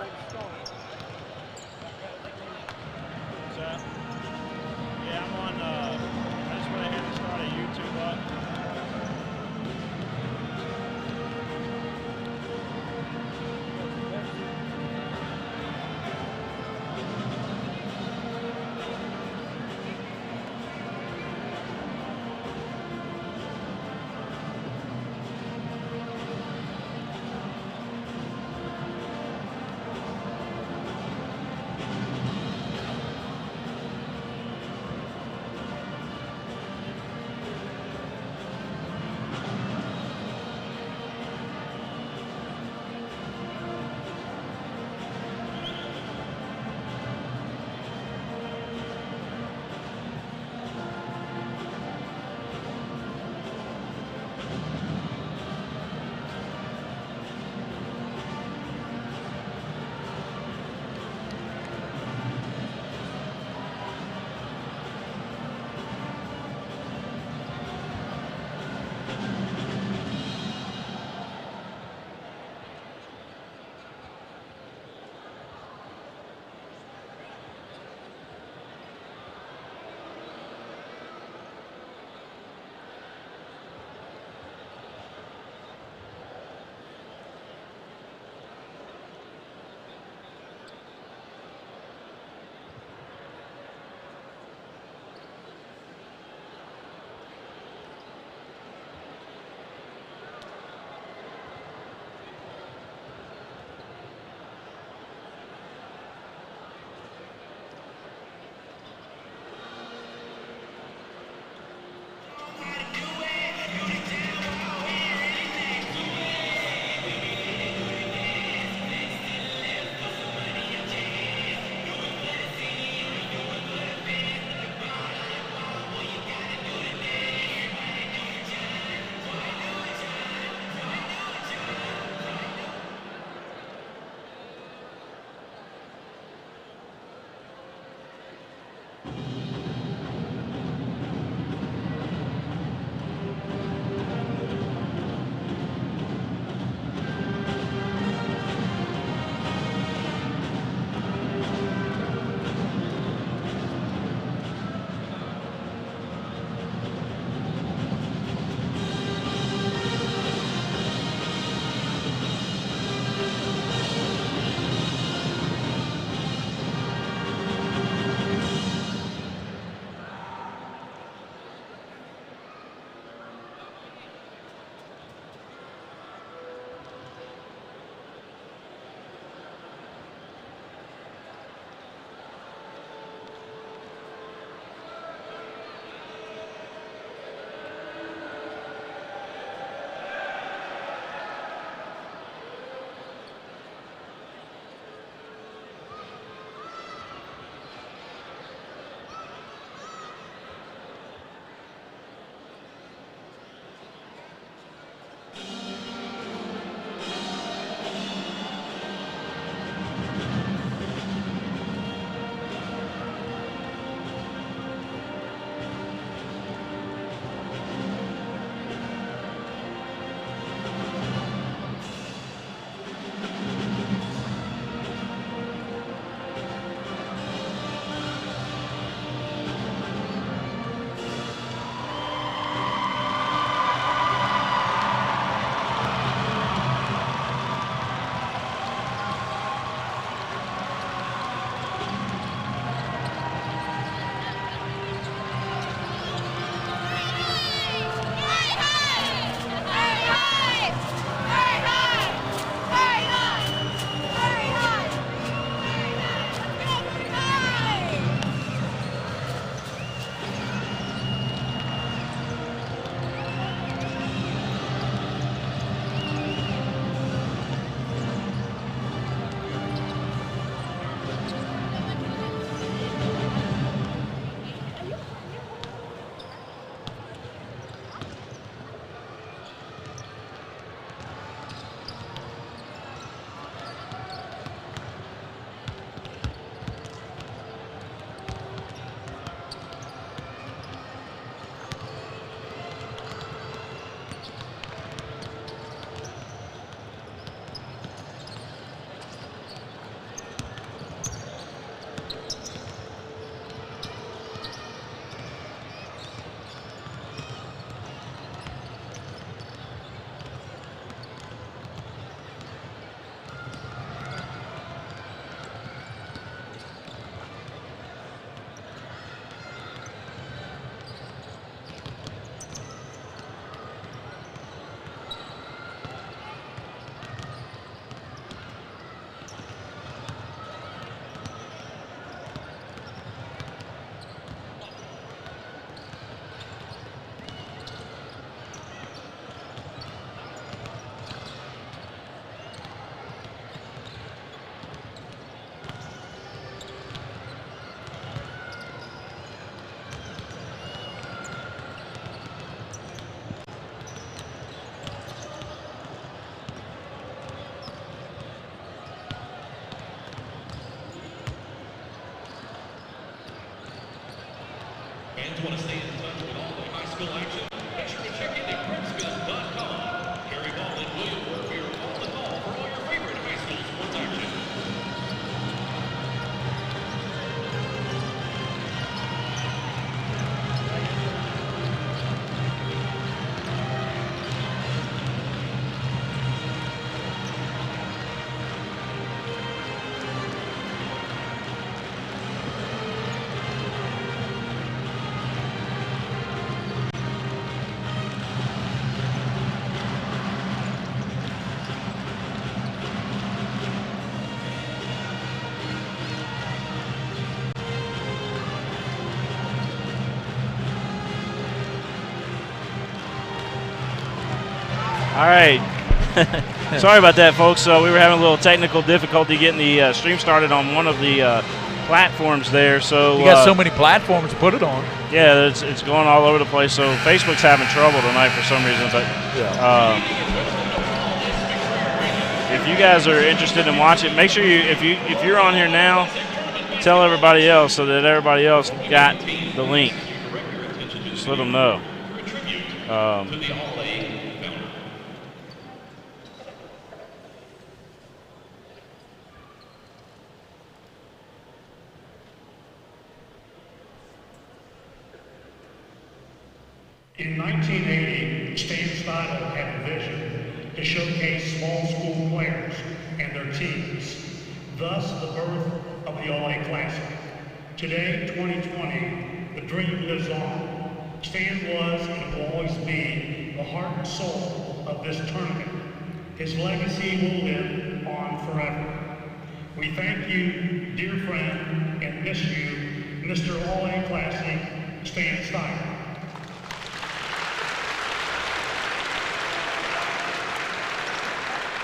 So, yeah, I'm on, I just went ahead and started YouTube up. Fans want to stay in touch with all the high school action? Make sure to check into PrepSpin.com. Gary Ball and William Murphy are on the call for all your favorite high school sports action. All right. Sorry about that, folks. We were having a little technical difficulty getting the stream started on one of the platforms there. So you got so many platforms to put it on. Yeah, it's going all over the place. So Facebook's having trouble tonight for some reason. But if you guys are interested in watching, make sure if you're on here now, tell everybody else so that everybody else got the link. Just let them know. In 1980, Stan Steidel had a vision to showcase small school players and their teams, thus the birth of the All-A Classic. Today, 2020, the dream lives on. Stan was and will always be the heart and soul of this tournament. His legacy will live on forever. We thank you, dear friend, and miss you, Mr. All-A Classic, Stan Steidel.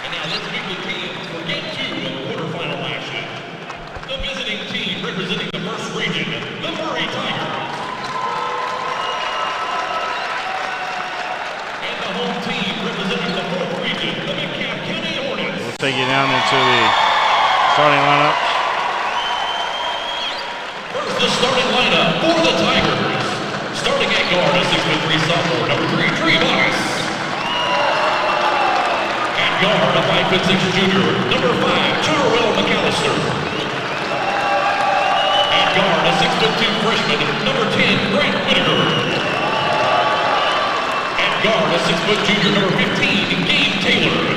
And now let's meet the teams for Game 2 of quarterfinal action. The visiting team representing the first region, the Murray Tigers. And the home team representing the fourth region, the Metcalfe County Hornets. We'll take you down into the starting lineup. First, the starting lineup for the Tigers. Starting at guard, a 6'3" sophomore, number 3, Trevor. Guard, a 5'6" junior, number 5, Charwell McAllister. At guard, a 6'2" freshman, number 10, Grant Whittaker. At guard, a 6' junior, number 15, Gabe Taylor.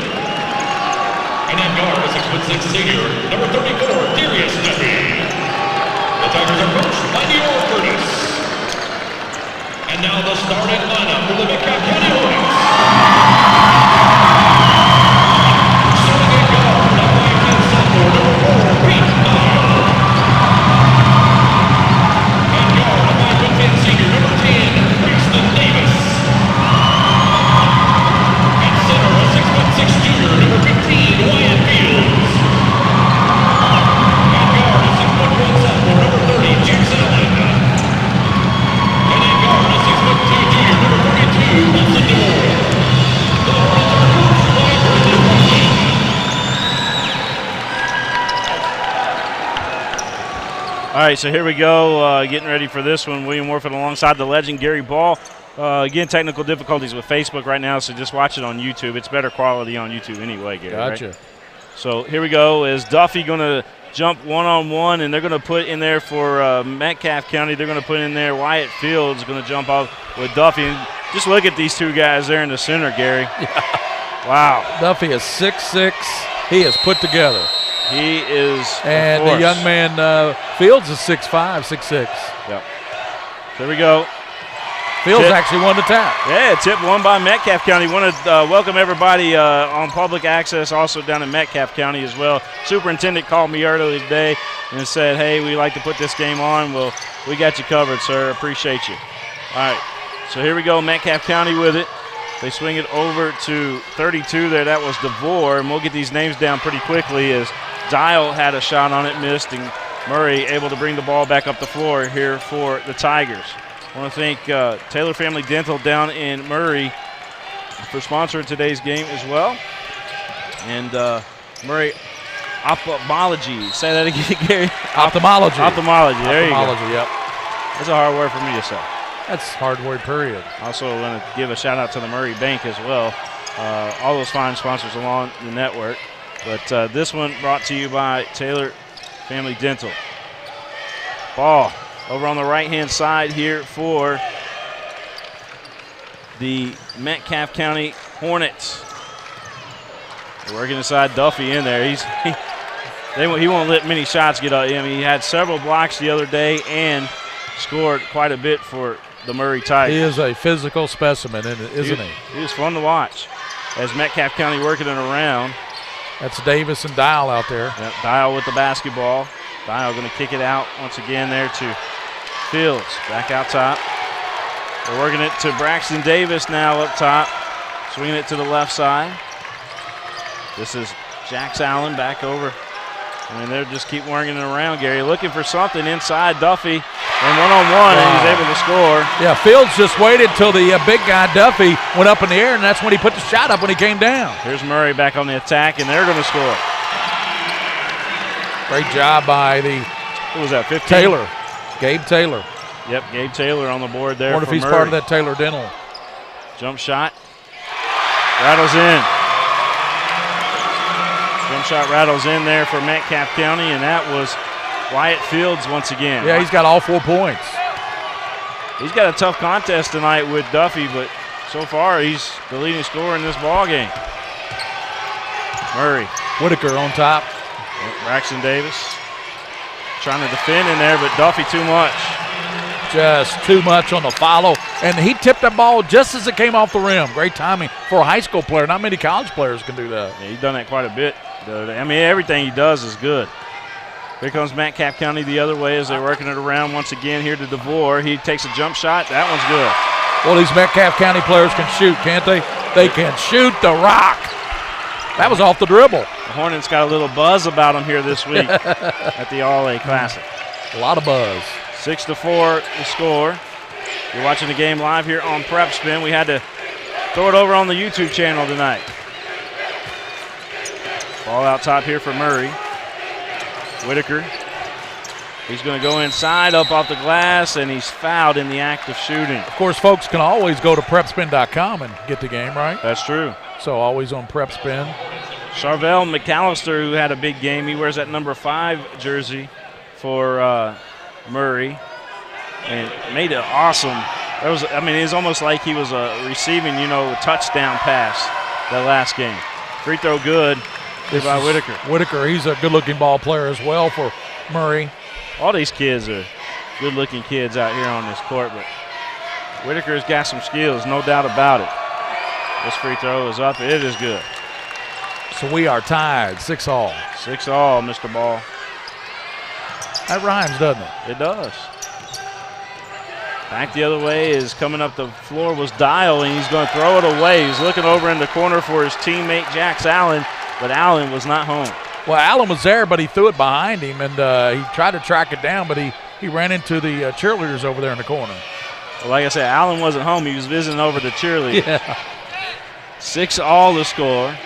And at guard, a 6'6" senior, number 34, Darius Duffy. The Tigers are coached by the Orthodontist. And now the starting lineup for the Metcalfe County Hornets. All right, so here we go, getting ready for this one. William Warfield alongside the legend Gary Ball. Again, technical difficulties with Facebook right now, so just watch it on YouTube. It's better quality on YouTube anyway, Gary. Gotcha. Right? So here we go. Is Duffy going to jump one-on-one, and they're going to put in there for Metcalfe County, they're going to put in there Wyatt Fields going to jump off with Duffy. And just look at these two guys there in the center, Gary. Yeah. Wow. Duffy is 6'6". He is put together. He is. And the young man Fields is 6'5", 6'6". Yep. There we go. Fields actually won the tap. Yeah, tip won by Metcalfe County. Want to welcome everybody on public access, also down in Metcalfe County as well. Superintendent called me earlier today and said, hey, we'd like to put this game on. Well, we got you covered, sir. Appreciate you. All right, so here we go, Metcalfe County with it. They swing it over to 32 there. That was DeVore, and we'll get these names down pretty quickly as Dial had a shot on it, missed, and Murray able to bring the ball back up the floor here for the Tigers. I want to thank Taylor Family Dental down in Murray for sponsoring today's game as well. And Murray Ophthalmology. Say that again, Gary. Ophthalmology. Ophthalmology. There you go. Ophthalmology, yep. That's a hard word for me to say. That's hardware, period. Also want to give a shout out to the Murray Bank as well. All those fine sponsors along the network. But this one brought to you by Taylor Family Dental. Ball over on the right-hand side here for the Metcalfe County Hornets. They're working inside Duffy in there. He won't let many shots get up. I mean, he had several blocks the other day and scored quite a bit for the Murray Tigers. He is a physical specimen, isn't he? He was fun to watch as Metcalfe County working it around. That's Davis and Dial out there. Yep, Dial with the basketball. Dial going to kick it out once again there to Fields. Back out top. They're working it to Braxton Davis now up top. Swinging it to the left side. This is Jax Allen back over. I mean, they're just keep working it around, Gary. Looking for something inside Duffy. And one-on-one, and he's able to score. Yeah, Fields just waited till the big guy, Duffy, went up in the air, and that's when he put the shot up when he came down. Here's Murray back on the attack, and they're going to score. Great job by who was that, 15? Taylor, Gabe Taylor. Yep, Gabe Taylor on the board there. I wonder if he's Murray. part of that Taylor Dental. Jump shot. Rattles in. Jump shot rattles in there for Metcalfe County, and that was Wyatt Fields once again. Yeah, he's got all 4 points. He's got a tough contest tonight with Duffy, but so far he's the leading scorer in this ball game. Murray. Whitaker on top. Braxton Davis trying to defend in there, but Duffy too much. Just too much on the follow. And he tipped that ball just as it came off the rim. Great timing for a high school player. Not many college players can do that. Yeah, he's done that quite a bit. I mean, everything he does is good. Here comes Metcalfe County the other way as they're working it around once again here to DeVore. He takes a jump shot. That one's good. Well, these Metcalfe County players can shoot, can't they? They can shoot the rock. That was off the dribble. The Hornets got a little buzz about them here this week at the All-A Classic. A lot of buzz. 6-4 the score. You're watching the game live here on PrepSpin. We had to throw it over on the YouTube channel tonight. Ball out top here for Murray. Whitaker. He's going to go inside, up off the glass, and he's fouled in the act of shooting. Of course, folks can always go to PrepSpin.com and get the game, right? That's true. So always on PrepSpin. Charvel McAllister, who had a big game. He wears that number 5 jersey for Murray, and made it awesome. It was almost like he was receiving, a touchdown pass that last game. Free throw good by Whitaker. Whitaker, he's a good-looking ball player as well for Murray. All these kids are good-looking kids out here on this court, but Whitaker's got some skills, no doubt about it. This free throw is up. It is good. So we are tied, 6-all. 6-all, Mr. Ball. That rhymes, doesn't it? It does. Back the other way is coming up the floor was Dial, and he's going to throw it away. He's looking over in the corner for his teammate, Jax Allen, but Allen was not home. Well, Allen was there, but he threw it behind him, and he tried to track it down, but he ran into the cheerleaders over there in the corner. Well, like I said, Allen wasn't home. He was visiting over the cheerleaders. Yeah. 6-all the score.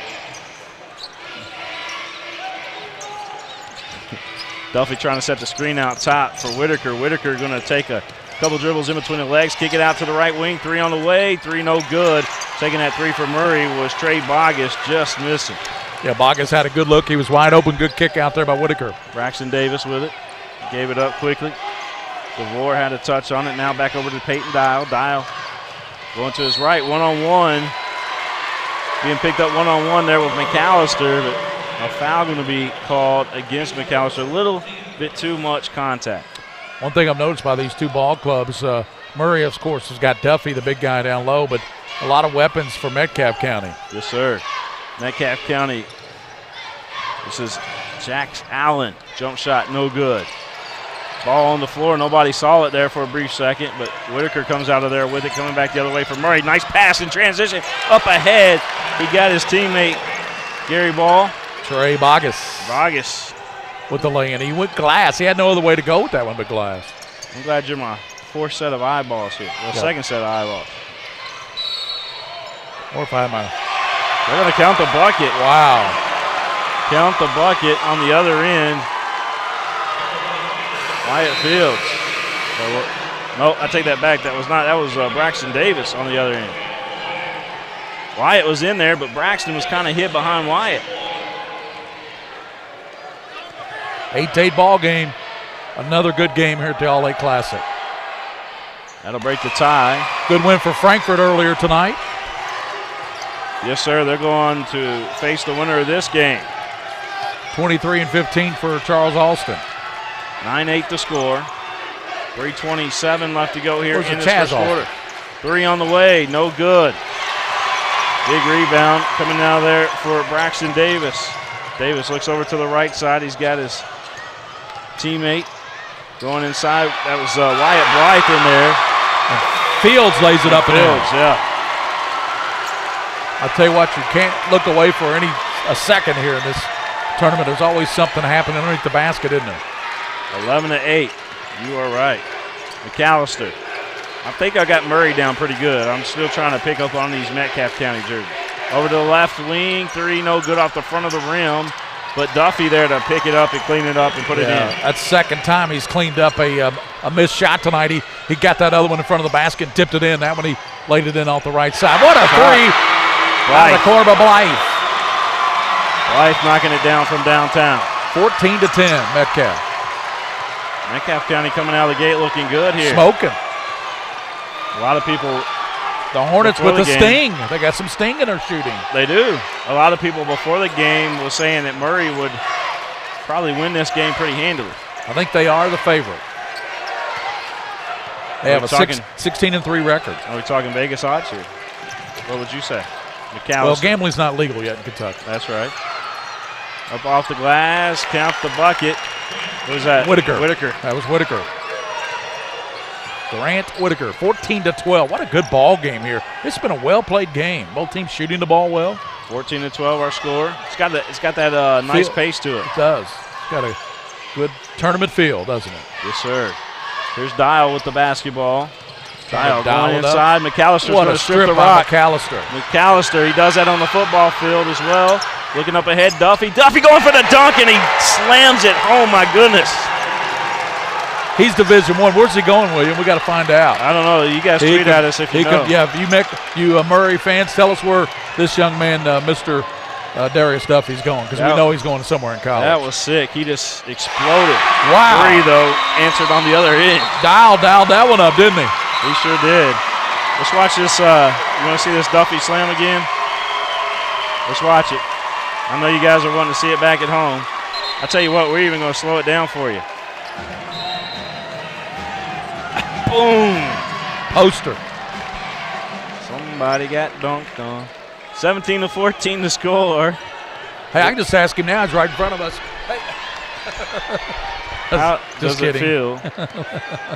Duffy trying to set the screen out top for Whitaker. Whitaker going to take a couple dribbles in between the legs, kick it out to the right wing. 3 on the way, 3 no good. Taking that 3 for Murray was Trey Bogus, just missing. Yeah, Bogus had a good look. He was wide open. Good kick out there by Whitaker. Braxton Davis with it. Gave it up quickly. DeVore had a touch on it. Now back over to Peyton Dial. Dial going to his right, one-on-one. Being picked up one-on-one there with McAllister, but a foul going to be called against McAllister. A little bit too much contact. One thing I've noticed by these two ball clubs, Murray, of course, has got Duffy, the big guy down low, but a lot of weapons for Metcalfe County. Yes, sir. Metcalfe County. This is Jax Allen. Jump shot, no good. Ball on the floor. Nobody saw it there for a brief second, but Whitaker comes out of there with it, coming back the other way for Murray. Nice pass in transition. Up ahead. He got his teammate, Gary Ball. Trey Bogus. Bogus. With the lay-in. He went glass. He had no other way to go with that one but glass. I'm glad you're my 4th set of eyeballs here. Well, Yeah. 2nd set of eyeballs. Or if I had my... They're going to count the bucket. Wow. Count the bucket on the other end. Wyatt Fields. So No, I take that back. That was Braxton Davis on the other end. Wyatt was in there, but Braxton was kind of hid behind Wyatt. 8-8 ball game. Another good game here at the All-8 Classic. That'll break the tie. Good win for Frankfort earlier tonight. Yes, sir. They're going to face the winner of this game. 23-15 for Charles Alston. 9-8 the score. 3:27 left to go here in this first quarter. 3 on the way, no good. Big rebound coming out of there for Braxton Davis. Davis looks over to the right side. He's got his teammate going inside. That was Wyatt Blythe in there. And Fields lays it up and in. Fields, yeah. I'll tell you what, you can't look away for a second here in this tournament. There's always something happening underneath the basket, isn't there? 11-8. You are right. McAllister. I think I got Murray down pretty good. I'm still trying to pick up on these Metcalfe County jerseys. Over to the left wing, 3 no good off the front of the rim, but Duffy there to pick it up and clean it up and put it in. That's the second time he's cleaned up a missed shot tonight. He got that other one in front of the basket and tipped it in. That one he laid it in off the right side. What a three out of the corner by Blythe. Blythe knocking it down from downtown. 14-10 Metcalfe. Metcalfe County coming out of the gate looking good here. Smoking. A lot of people. The Hornets with the sting. They got some sting in their shooting. They do. A lot of people before the game was saying that Murray would probably win this game pretty handily. I think they are the favorite. They have a 16-3 record. Are we talking Vegas odds here? What would you say? McAllister. Well, gambling's not legal yet in Kentucky. That's right. Up off the glass, count the bucket. What was that? Whitaker. That was Whitaker. Grant Whitaker, 14-12. What a good ball game here. It's been a well-played game. Both teams shooting the ball well. 14-12 our score. It's got that nice pace to it. It does. It's got a good tournament feel, doesn't it? Yes, sir. Here's Dial with the basketball. Dial going inside. McAllister's going to strip the rock. McAllister, he does that on the football field as well. Looking up ahead, Duffy. Duffy going for the dunk, and he slams it. Oh, my goodness. He's Division I. Where's he going, William? We got to find out. I don't know. You guys tweet at us if you know. You Murray fans, tell us where this young man, Mr. Darius Duffy's going, because we know he's going somewhere in college. That was sick. He just exploded. Wow. 3, though, answered on the other end. Dialed that one up, didn't he? He sure did. Let's watch this. You want to see this Duffy slam again? Let's watch it. I know you guys are wanting to see it back at home. I tell you what, we're even going to slow it down for you. Boom. Poster. Somebody got dunked on. 17-14 the score. Hey, I can just ask him now. He's right in front of us. Hey. How does it feel?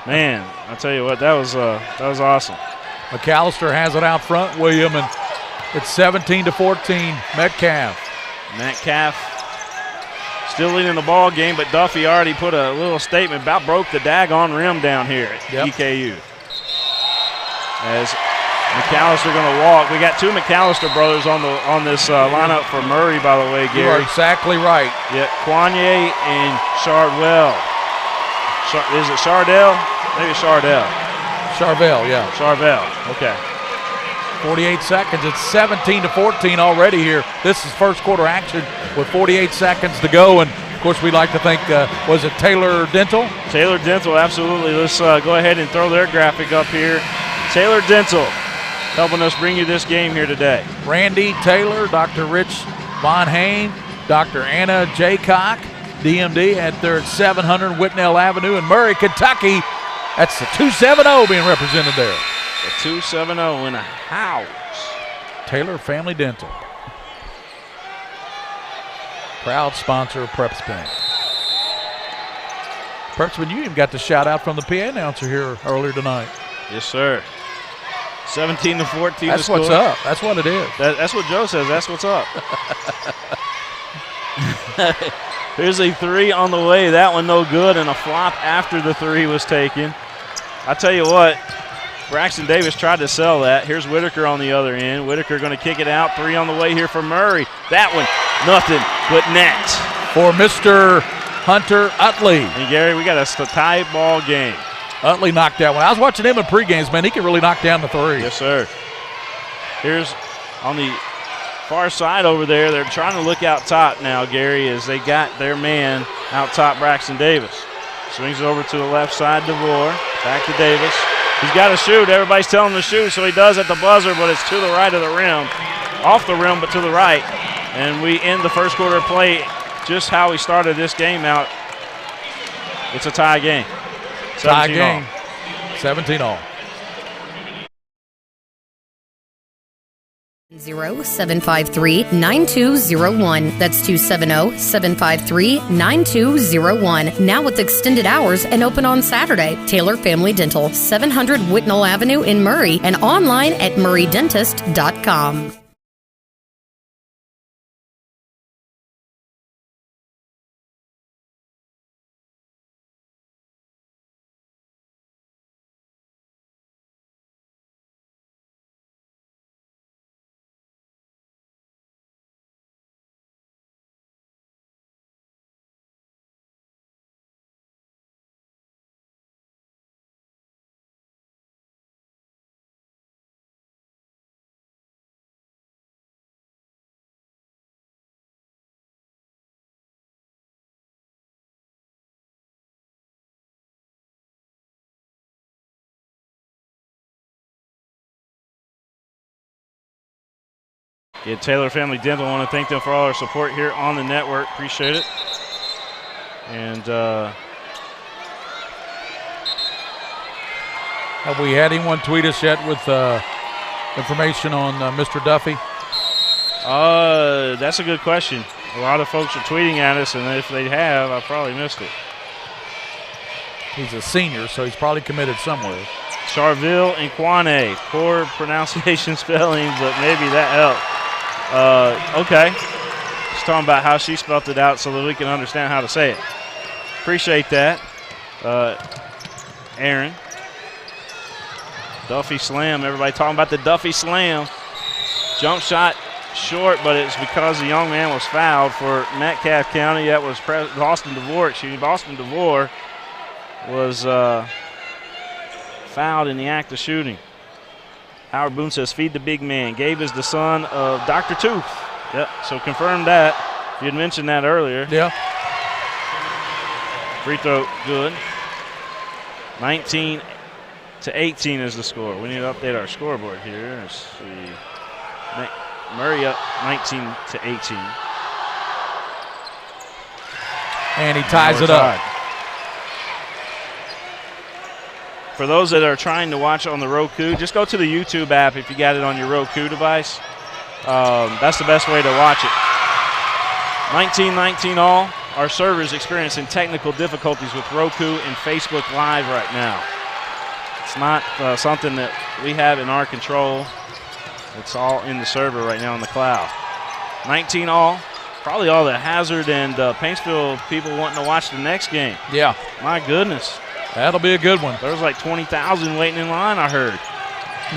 Man, I tell you what, that was awesome. McAllister has it out front, William, and it's 17-14 Metcalfe. Metcalfe still leading the ball game, but Duffy already put a little statement, about broke the daggone rim down here at EKU. As McAllister going to walk. We got 2 McAllister brothers on this lineup for Murray, by the way, Gary. You are exactly right. Yeah, Quanier and Shardwell. Is it Shardell? Maybe Shardell. Charvel, yeah. Charvel, okay. 48 seconds. It's 17-14 already here. This is first quarter action with 48 seconds to go. And, of course, we like to think, was it Taylor Dental? Taylor Dental, absolutely. Let's go ahead and throw their graphic up here. Taylor Dental helping us bring you this game here today. Randy Taylor, Dr. Rich Von Hain, Dr. Anna Jaycock, DMD at 700 Whitnell Avenue in Murray, Kentucky. That's the 270 being represented there. The 270 in a house. Taylor Family Dental. Proud sponsor of PrepSpin. PrepSpin, you even got the shout out from the PA announcer here earlier tonight. Yes, sir. 17-14. That's what's up. That's what it is. That's what Joe says. That's what's up. Here's a 3 on the way. That one no good, and a flop after the 3 was taken. I tell you what, Braxton Davis tried to sell that. Here's Whitaker on the other end. Whitaker going to kick it out. 3 on the way here for Murray. That one, nothing but net. For Mr. Hunter Utley. And Gary, we got a tie ball game. Utley knocked that one. I was watching him in pregames, man. He can really knock down the three. Yes, sir. Here's on the far side over there. They're trying to look out top now, Gary, as they got their man out top, Braxton Davis. Swings it over to the left side, DeVore. Back to Davis. He's got to shoot. Everybody's telling him to shoot, so he does at the buzzer, but it's to the right of the rim. Off the rim, but to the right. And we end the first quarter of play just how we started this game out. It's a tie game. Tie game. 17 all. 753-9201. That's 270-753-9201. Now with extended hours and open on Saturday. Taylor Family Dental, 700 Whitnell Avenue in Murray, and online at murraydentist.com. Get Taylor Family Dental. I want to thank them for all their support here on the network. Appreciate it. And have we had anyone tweet us yet with information on Mr. Duffy? That's a good question. A lot of folks are tweeting at us, and if they have, I probably missed it. He's a senior, so he's probably committed somewhere. Charville and Quane. Poor pronunciation spelling, but maybe that helped. Okay. Just talking about how she spelled it out so that we can understand how to say it. Appreciate that. Aaron. Duffy slam. Everybody talking about the Duffy slam. Jump shot short, but it's because the young man was fouled for Metcalfe County. That was Boston DeVore shooting. Boston DeVore was fouled in the act of shooting. Howard Boone says, feed the big man. Gabe is the son of Dr. Tooth. Yep, so confirm that. You had mentioned that earlier. Yeah. Free throw, good. 19-18 is the score. We need to update our scoreboard here. Let's see. Murray up 19-18. And he ties it up. For those that are trying to watch on the Roku, just go to the YouTube app if you got it on your Roku device. That's the best way to watch it. 19-19 all. Our server's experiencing technical difficulties with Roku and Facebook Live right now. It's not something that we have in our control. It's all in the server right now in the cloud. 19 all. Probably all the Hazard and Paintsville people wanting to watch the next game. Yeah. My goodness. That'll be a good one. There was like 20,000 waiting in line, I heard.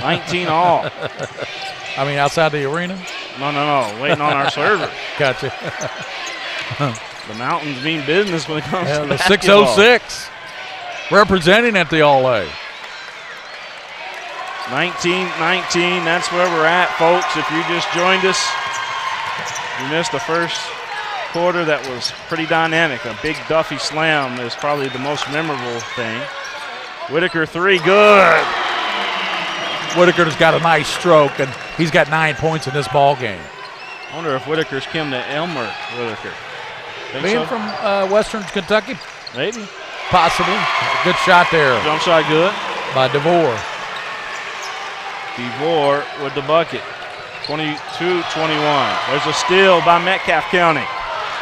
19 all. I mean, outside the arena? No. Waiting on our server. Gotcha. The Mountains mean business when it comes to the basketball. 606 representing at the All-A. 19-19, that's where we're at, folks. If you just joined us, you missed the first quarter that was pretty dynamic. A big Duffy slam is probably the most memorable thing. Whitaker three, good. Whitaker's got a nice stroke, and he's got 9 points in this ball game. I wonder if Whitaker's come to Elmer Whitaker. Think Being so? from Western Kentucky? Maybe. Possibly. Good shot there Jump shot good. by DeVore. DeVore with the bucket. 22-21. There's a steal by Metcalfe County.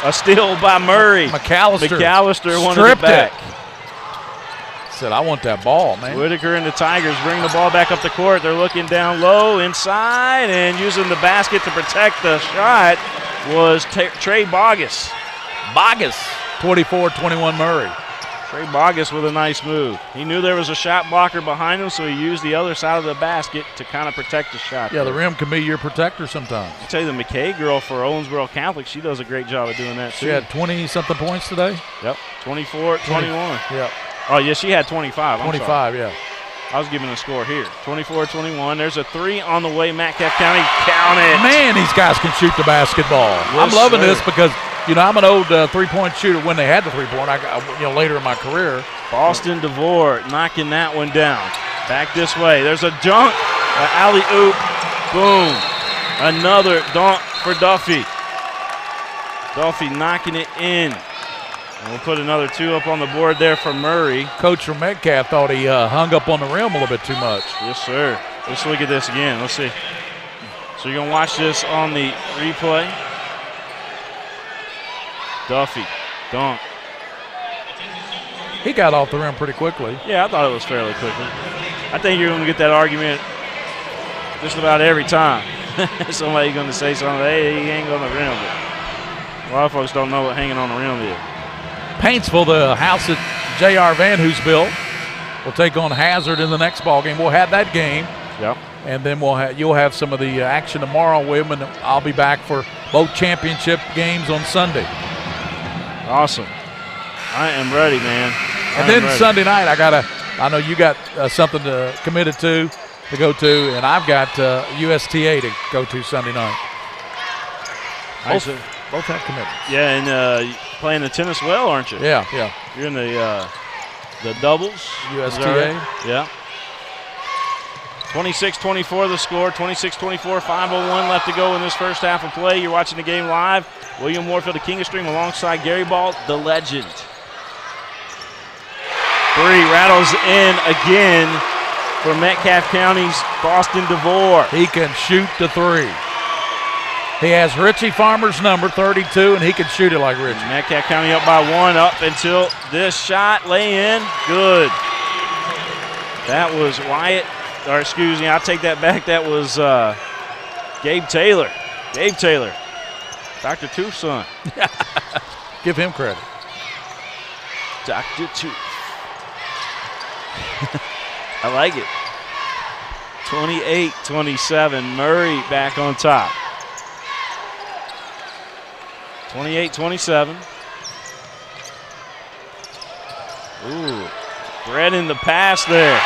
A steal by Murray. McAllister wanted it back. Said, I want that ball, man. Whitaker and the Tigers bring the ball back up the court. They're looking down low inside and using the basket to protect the shot was Trey Bogus. 24-21 Murray. Trey Bogus with a nice move. He knew there was a shot blocker behind him, so he used the other side of the basket to kind of protect the shot. Yeah, the rim can be your protector sometimes. I tell you, the McKay girl for Owensboro Catholic, she does a great job of doing that, too. She had 20-something points today? Yep, 24-21. Yep. Oh, yeah, she had 25. I'm 25, sorry. yeah. I was giving a score here. 24-21. There's a 3 on the way. Metcalfe County, count it. Man, these guys can shoot the basketball. Yes, I'm loving sir. this because, I'm an old three-point shooter when they had the three-point, later in my career. Boston DeVore knocking that one down. Back this way. There's a dunk, an alley-oop. Boom. Another dunk for Duffy. Duffy knocking it in. And we'll put another 2 up on the board there for Murray. Coach from Metcalfe thought he hung up on the rim a little bit too much. Yes, sir. Let's look at this again. Let's see. So you're going to watch this on the replay. Duffy, dunk. He got off the rim pretty quickly. Yeah, I thought it was fairly quickly. I think you're going to get that argument just about every time. Somebody's going to say something, hey, he ain't on the rim. But a lot of folks don't know what hanging on the rim is. Paintsville, the house that J.R. Van Hoos built, will take on Hazard in the next ball game. We'll have that game. Yep. And then you'll have some of the action tomorrow with him, and I'll be back for both championship games on Sunday. Awesome. I am ready, man. And then Sunday night, I know you got something committed to go to, and I've got USTA to go to Sunday night. Both have commitments. Yeah, and playing the tennis well, aren't you? Yeah. You're in the doubles. USTA. Yeah. 26-24 the score. 26-24, 5:01 left to go in this first half of play. You're watching the game live. William Warfield of King of Stream alongside Gary Ball, the legend. 3 rattles in again for Metcalfe County's Boston DeVore. He can shoot the 3. He has Richie Farmer's number, 32, and he can shoot it like Richie. Metcalfe County up by 1 up until this shot. Lay in. Good. That was Wyatt. Or excuse me, I'll take that back. That was Gabe Taylor. Gabe Taylor. Dr. Tooth's son. Give him credit. Dr. Tooth. I like it. 28-27. Murray back on top. 28-27. Ooh, Brett in the pass there.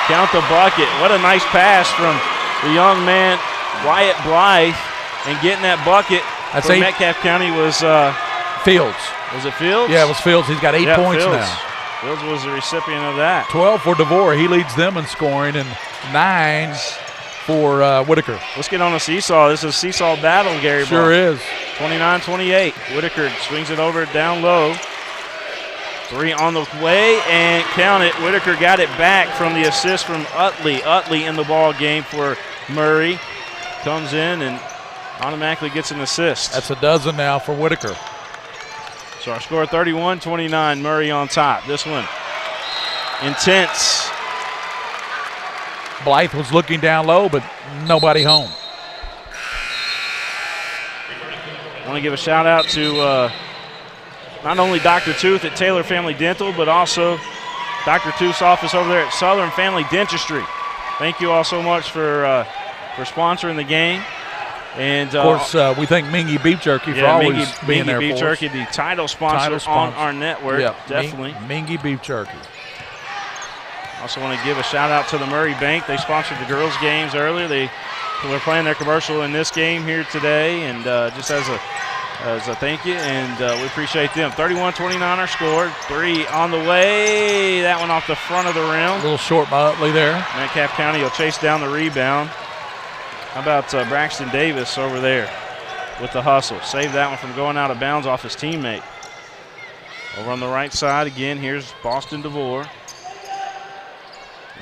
Count the bucket. What a nice pass from the young man, Wyatt Blythe, and getting that bucket for Metcalfe County was Fields. Was it Fields? Yeah, it was Fields. He's got 8 points Fields. now. Fields was the recipient of that. 12 for DeVore. He leads them in scoring, and 9 for Whitaker. Let's get on a seesaw. This is a seesaw battle, Gary. Sure is. 29-28. Whitaker swings it over down low. 3 on the way, and count it. Whitaker got it back from the assist from Utley. Utley in the ball game for Murray. Comes in and automatically gets an assist. That's a dozen now for Whitaker. So our score 31-29. Murray on top. This one intense. Blythe was looking down low, but nobody home. I want to give a shout out to not only Dr. Tooth at Taylor Family Dental, but also Dr. Tooth's office over there at Southern Family Dentistry. Thank you all so much for sponsoring the game. And of course, we thank Mingy Beef Jerky for always being there Beef for Jerky, us. the title sponsor on our network. Yeah, definitely. Mingy Beef Jerky. Also want to give a shout out to the Murray Bank. They sponsored the girls' games earlier. They were playing their commercial in this game here today, and just as a thank you, and we appreciate them. 31-29 our score. 3 on the way. That one off the front of the rim. A little short by Utley there. Metcalfe County will chase down the rebound. How about Braxton Davis over there with the hustle? Save that one from going out of bounds off his teammate. Over on the right side again, here's Boston DeVore.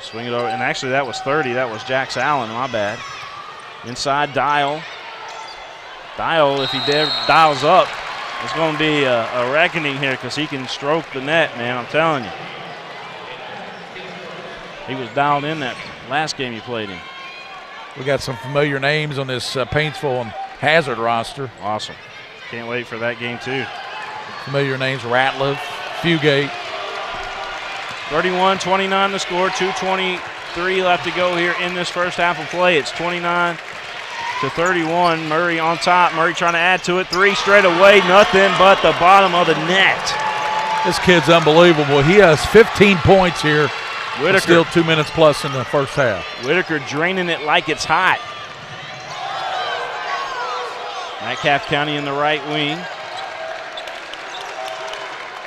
Swing it over, and actually that was 30. That was Jax Allen, my bad. Inside Dial. Dial, if he dials up, it's going to be a reckoning here because he can stroke the net, man, I'm telling you. He was dialed in that last game he played in. We got some familiar names on this Paintsville and Hazard roster. Awesome. Can't wait for that game too. Familiar names, Ratliff, Fugate. 31-29 the score, 2:23 left to go here in this first half of play. It's 29-31. Murray on top. Murray trying to add to it. 3 straight away, nothing but the bottom of the net. This kid's unbelievable. He has 15 points here. Whitaker. Still 2 minutes plus in the first half. Whitaker draining it like it's hot. Metcalfe County in the right wing.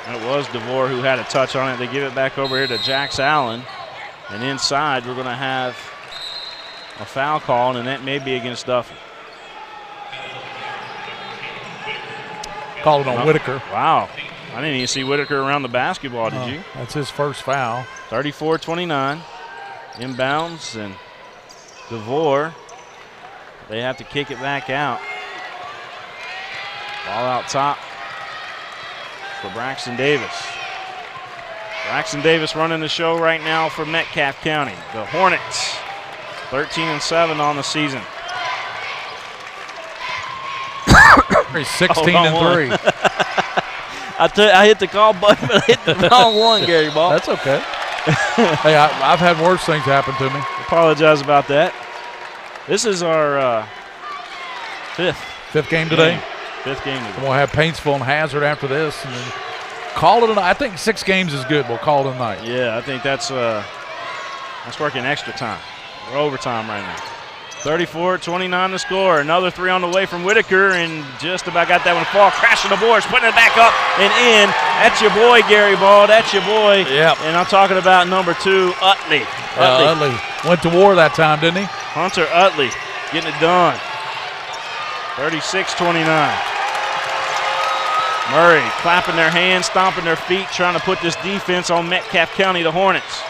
It was DeVore who had a touch on it. They give it back over here to Jax Allen. And inside, we're going to have a foul call, and that may be against Duffy. Called it on Whitaker. Wow. I didn't even see Whitaker around the basketball, did you? That's his first foul. 34-29. Inbounds, and DeVore, they have to kick it back out. Ball out top for Braxton Davis. Braxton Davis running the show right now for Metcalfe County. The Hornets, 13-7 on the season. He's 16-3. I hit the call button, but I hit the wrong one, Gary Ball. That's okay. Hey, I've had worse things happen to me. Apologize about that. This is our fifth game today. Fifth game today. We'll have Paintsville and Hazard after this, and then call it a night. I think 6 games is good. We'll call it a night. Yeah, I think that's working extra time. We're overtime right now. 34-29 the score. Another 3 on the way from Whitaker, and just about got that one fall. Crashing the boards, putting it back up and in. That's your boy, Gary Ball. That's your boy. Yep. And I'm talking about number 2, Utley. Utley went to war that time, didn't he? Hunter Utley getting it done. 36-29. Murray clapping their hands, stomping their feet, trying to put this defense on Metcalfe County, the Hornets.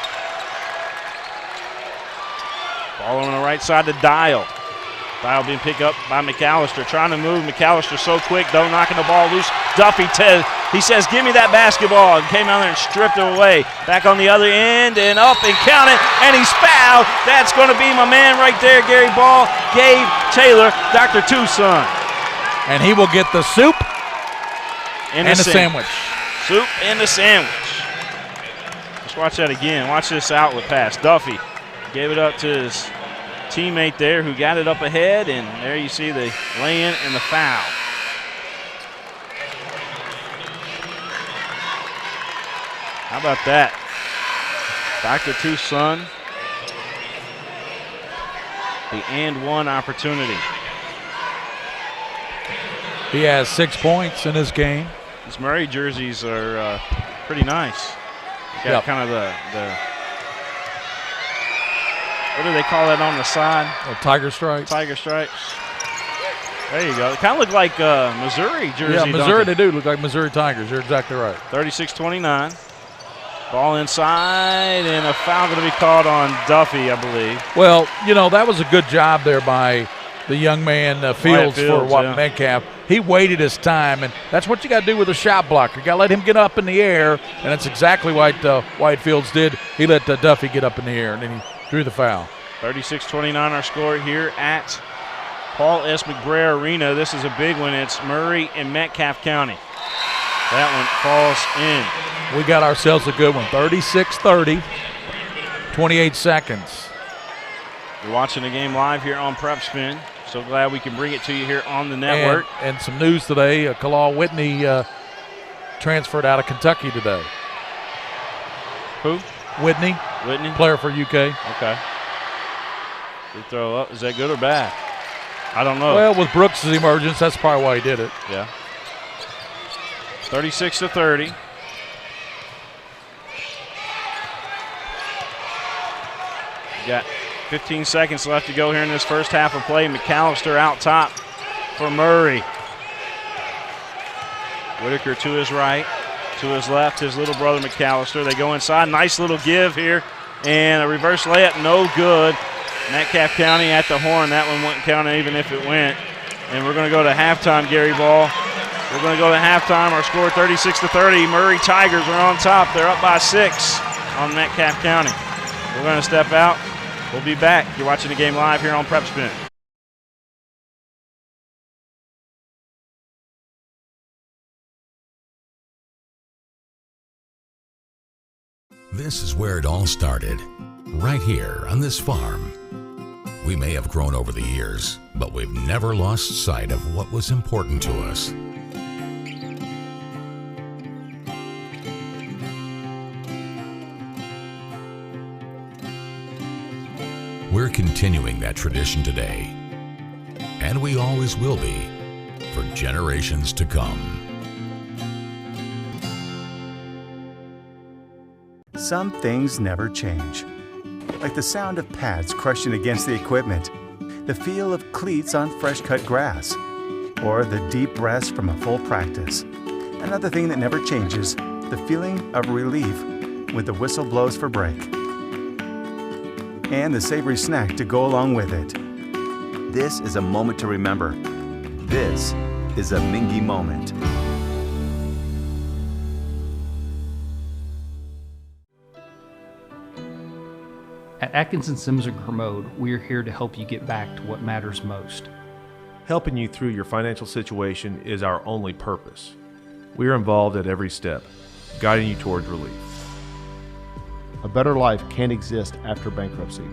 Ball on the right side to Dial. Dial being picked up by McAllister, trying to move. McAllister so quick, though, knocking the ball loose. Duffy, he says, give me that basketball, and came out there and stripped it away. Back on the other end, and up and counted, and he's fouled. That's going to be my man right there, Gary Ball, Gabe Taylor, Dr. Tucson. And he will get the soup and the sandwich. Soup and the sandwich. Let's watch that again. Watch this outlet pass. Duffy gave it up to his teammate there who got it up ahead, and there you see the lay-in and the foul. How about that? Dr. Tucson, the and one opportunity. He has 6 points in this game. These Murray jerseys are pretty nice. Got kind of the what do they call that on the side? Tiger stripes. Tiger stripes. There you go. They kind of look like Missouri jersey. Yeah, Missouri, they do look like Missouri Tigers. You're exactly right. 36-29. Ball inside, and a foul going to be called on Duffy, I believe. Well, that was a good job there by the young man Fields for Metcalfe. He waited his time, and that's what you got to do with a shot blocker. You got to let him get up in the air, and that's exactly what White Fields did. He let Duffy get up in the air, and then he drew the foul. 36-29 our score here at Paul S. McBrayer Arena. This is a big one. It's Murray and Metcalfe County. That one falls in. We got ourselves a good one. 36-30, 28 seconds. You're watching the game live here on PrepSpin. So glad we can bring it to you here on the network. And some news today, Kalal Whitney transferred out of Kentucky today. Who? Whitney, player for UK. Okay. Free throw up. Is that good or bad? I don't know. Well, with Brooks' emergence, that's probably why he did it. Yeah. 36-30. You got 15 seconds left to go here in this first half of play. McAllister out top for Murray. Whitaker to his right. To his left, his little brother McAllister. They go inside. Nice little give here. And a reverse layup, no good. Metcalfe County at the horn. That one wouldn't count even if it went. And we're going to go to halftime, Gary Ball. We're going to go to halftime. Our score 36-30. Murray Tigers are on top. They're up by 6 on Metcalfe County. We're going to step out. We'll be back. You're watching the game live here on PrepSpin. This is where it all started, right here on this farm. We may have grown over the years, but we've never lost sight of what was important to us. We're continuing that tradition today, and we always will be for generations to come. Some things never change, like the sound of pads crushing against the equipment, the feel of cleats on fresh-cut grass, or the deep breaths from a full practice. Another thing that never changes, the feeling of relief when the whistle blows for break. And the savory snack to go along with it. This is a moment to remember. This is a Mingy moment. At Atkinson Sims & Kermode, we are here to help you get back to what matters most. Helping you through your financial situation is our only purpose. We are involved at every step, guiding you towards relief. A better life can't exist after bankruptcy.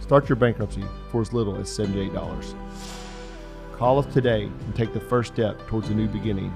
Start your bankruptcy for as little as $78. Call us today and take the first step towards a new beginning.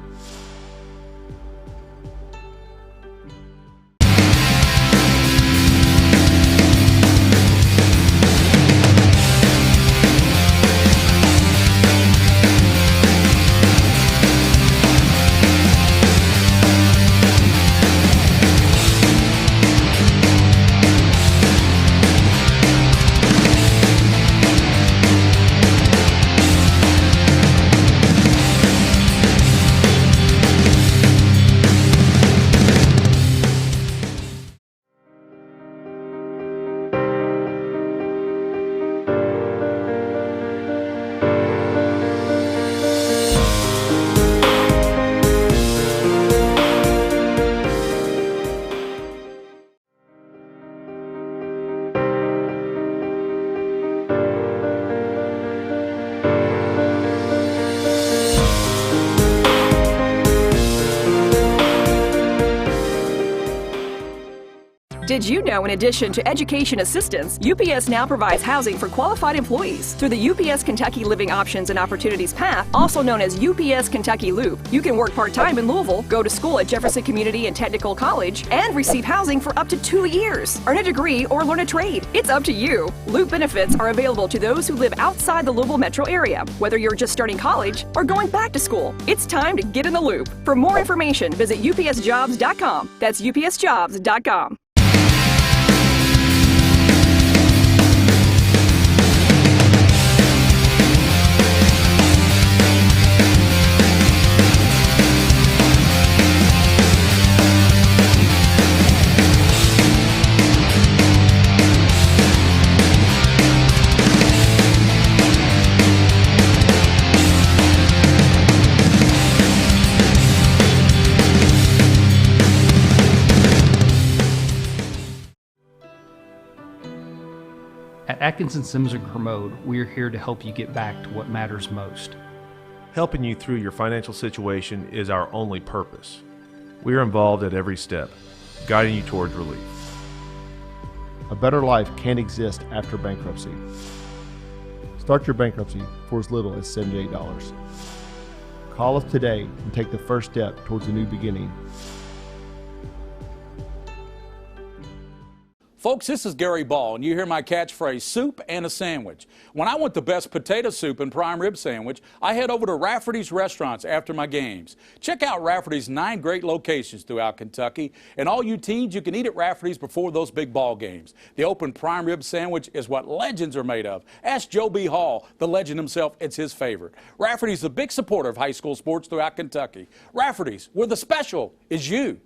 Did you know, in addition to education assistance, UPS now provides housing for qualified employees through the UPS Kentucky Living Options and Opportunities Path, also known as UPS Kentucky Loop. You can work part-time in Louisville, go to school at Jefferson Community and Technical College, and receive housing for up to 2 years. Earn a degree or learn a trade. It's up to you. Loop benefits are available to those who live outside the Louisville metro area, whether you're just starting college or going back to school. It's time to get in the loop. For more information, visit upsjobs.com. That's upsjobs.com. At Atkinson Sims & Kermode, we are here to help you get back to what matters most. Helping you through your financial situation is our only purpose. We are involved at every step, guiding you towards relief. A better life can't exist after bankruptcy. Start your bankruptcy for as little as $78. Call us today and take the first step towards a new beginning. Folks, this is Gary Ball, and you hear my catchphrase, soup and a sandwich. When I want the best potato soup and prime rib sandwich, I head over to Rafferty's Restaurants after my games. Check out Rafferty's 9 great locations throughout Kentucky, and all you teens, you can eat at Rafferty's before those big ball games. The open prime rib sandwich is what legends are made of. Ask Joe B. Hall, the legend himself, it's his favorite. Rafferty's a big supporter of high school sports throughout Kentucky. Rafferty's, where the special is you.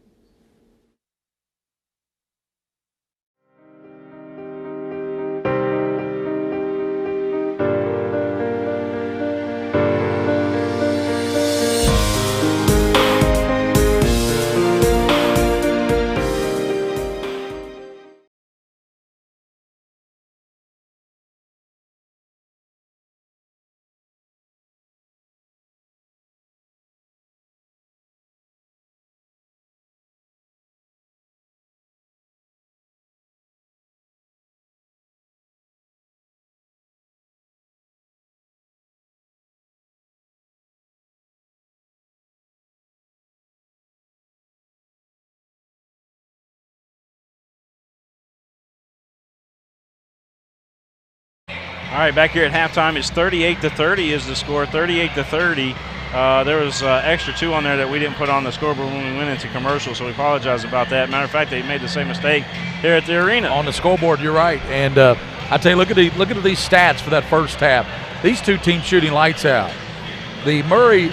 All right, back here at halftime, it's 38-30 is the score, 38-30. There was extra 2 on there that we didn't put on the scoreboard when we went into commercial, so we apologize about that. Matter of fact, they made the same mistake here at the arena. On the scoreboard, you're right. And I tell you, look at these stats for that first half. These two teams shooting lights out. The Murray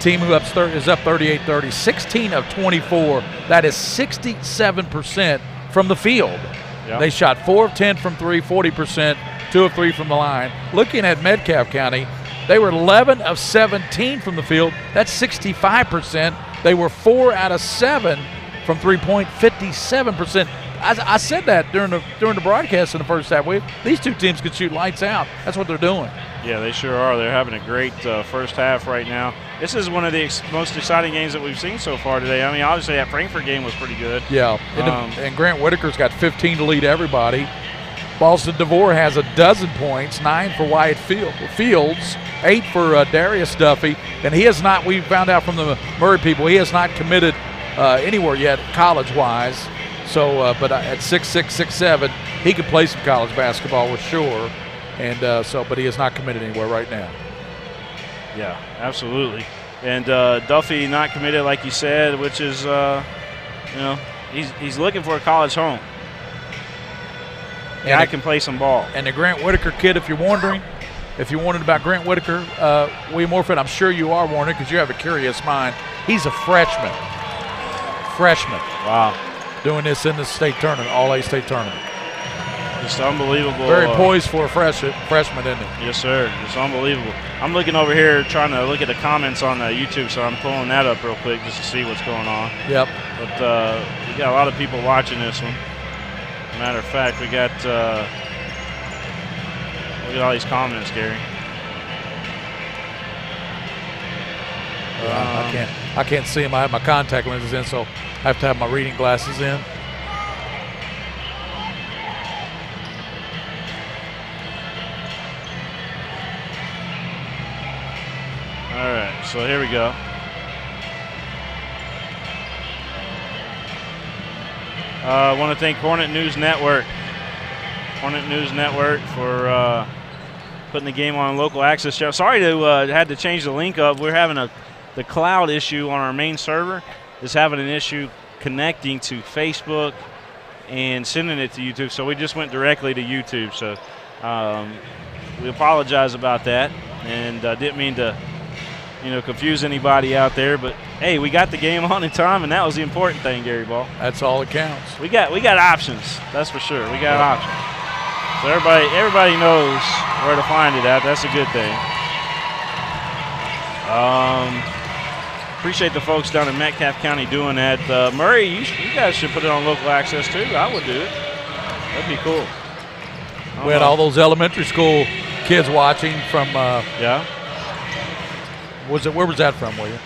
team who is up 38-30, 16 of 24. That is 67% from the field. Yep. They shot 4 of 10 from 3, 40%, 2 of 3 from the line. Looking at Metcalfe County, they were 11 of 17 from the field. That's 65%. They were 4 out of 7 from three-point, 57%. I said that during the broadcast in the first half. These two teams could shoot lights out. That's what they're doing. Yeah, they sure are. They're having a great first half right now. This is one of the most exciting games that we've seen so far today. I mean, obviously that Frankfurt game was pretty good. Yeah, and Grant Whitaker's got 15 to lead everybody. Boston DeVore has 12 points, 9 for Wyatt Fields, 8 for Darius Duffy, and he has not, we found out from the Murray people, he has not committed anywhere yet college-wise. So, but at 6'6", 6'7", he could play some college basketball, we're sure. And but he is not committed anywhere right now. Yeah, absolutely. And Duffy not committed, like you said, which is, he's looking for a college home. Yeah, I can play some ball. And the Grant Whitaker kid, if you're wondering about Grant Whitaker, William Orford, I'm sure you are wondering because you have a curious mind. He's a freshman. Wow. Doing this in the state tournament, all-A state tournament. Just unbelievable. Very poised for a freshman, isn't it? Yes, sir. It's unbelievable. I'm looking over here trying to look at the comments on YouTube, so I'm pulling that up real quick just to see what's going on. Yep. But we got a lot of people watching this one. Matter of fact, we got look at all these comments, Gary. I can't see them. I have my contact lenses in, so I have to have my reading glasses in. All right, so here we go. I want to thank Hornet News Network for putting the game on local access show. Sorry to had to change the link up. We're having the cloud issue on our main server is having an issue connecting to Facebook and sending it to YouTube. So we just went directly to YouTube. So we apologize about that, and didn't mean to confuse anybody out there, but hey, we got the game on in time, and that was the important thing, Gary Ball. That's all that counts. We got options, that's for sure. We got options. So everybody knows where to find it at. That's a good thing. Appreciate the folks down in Metcalfe County doing that. Murray, you guys should put it on local access too. I would do it. That'd be cool. We had all those elementary school kids watching from. Yeah. Where was that from, William?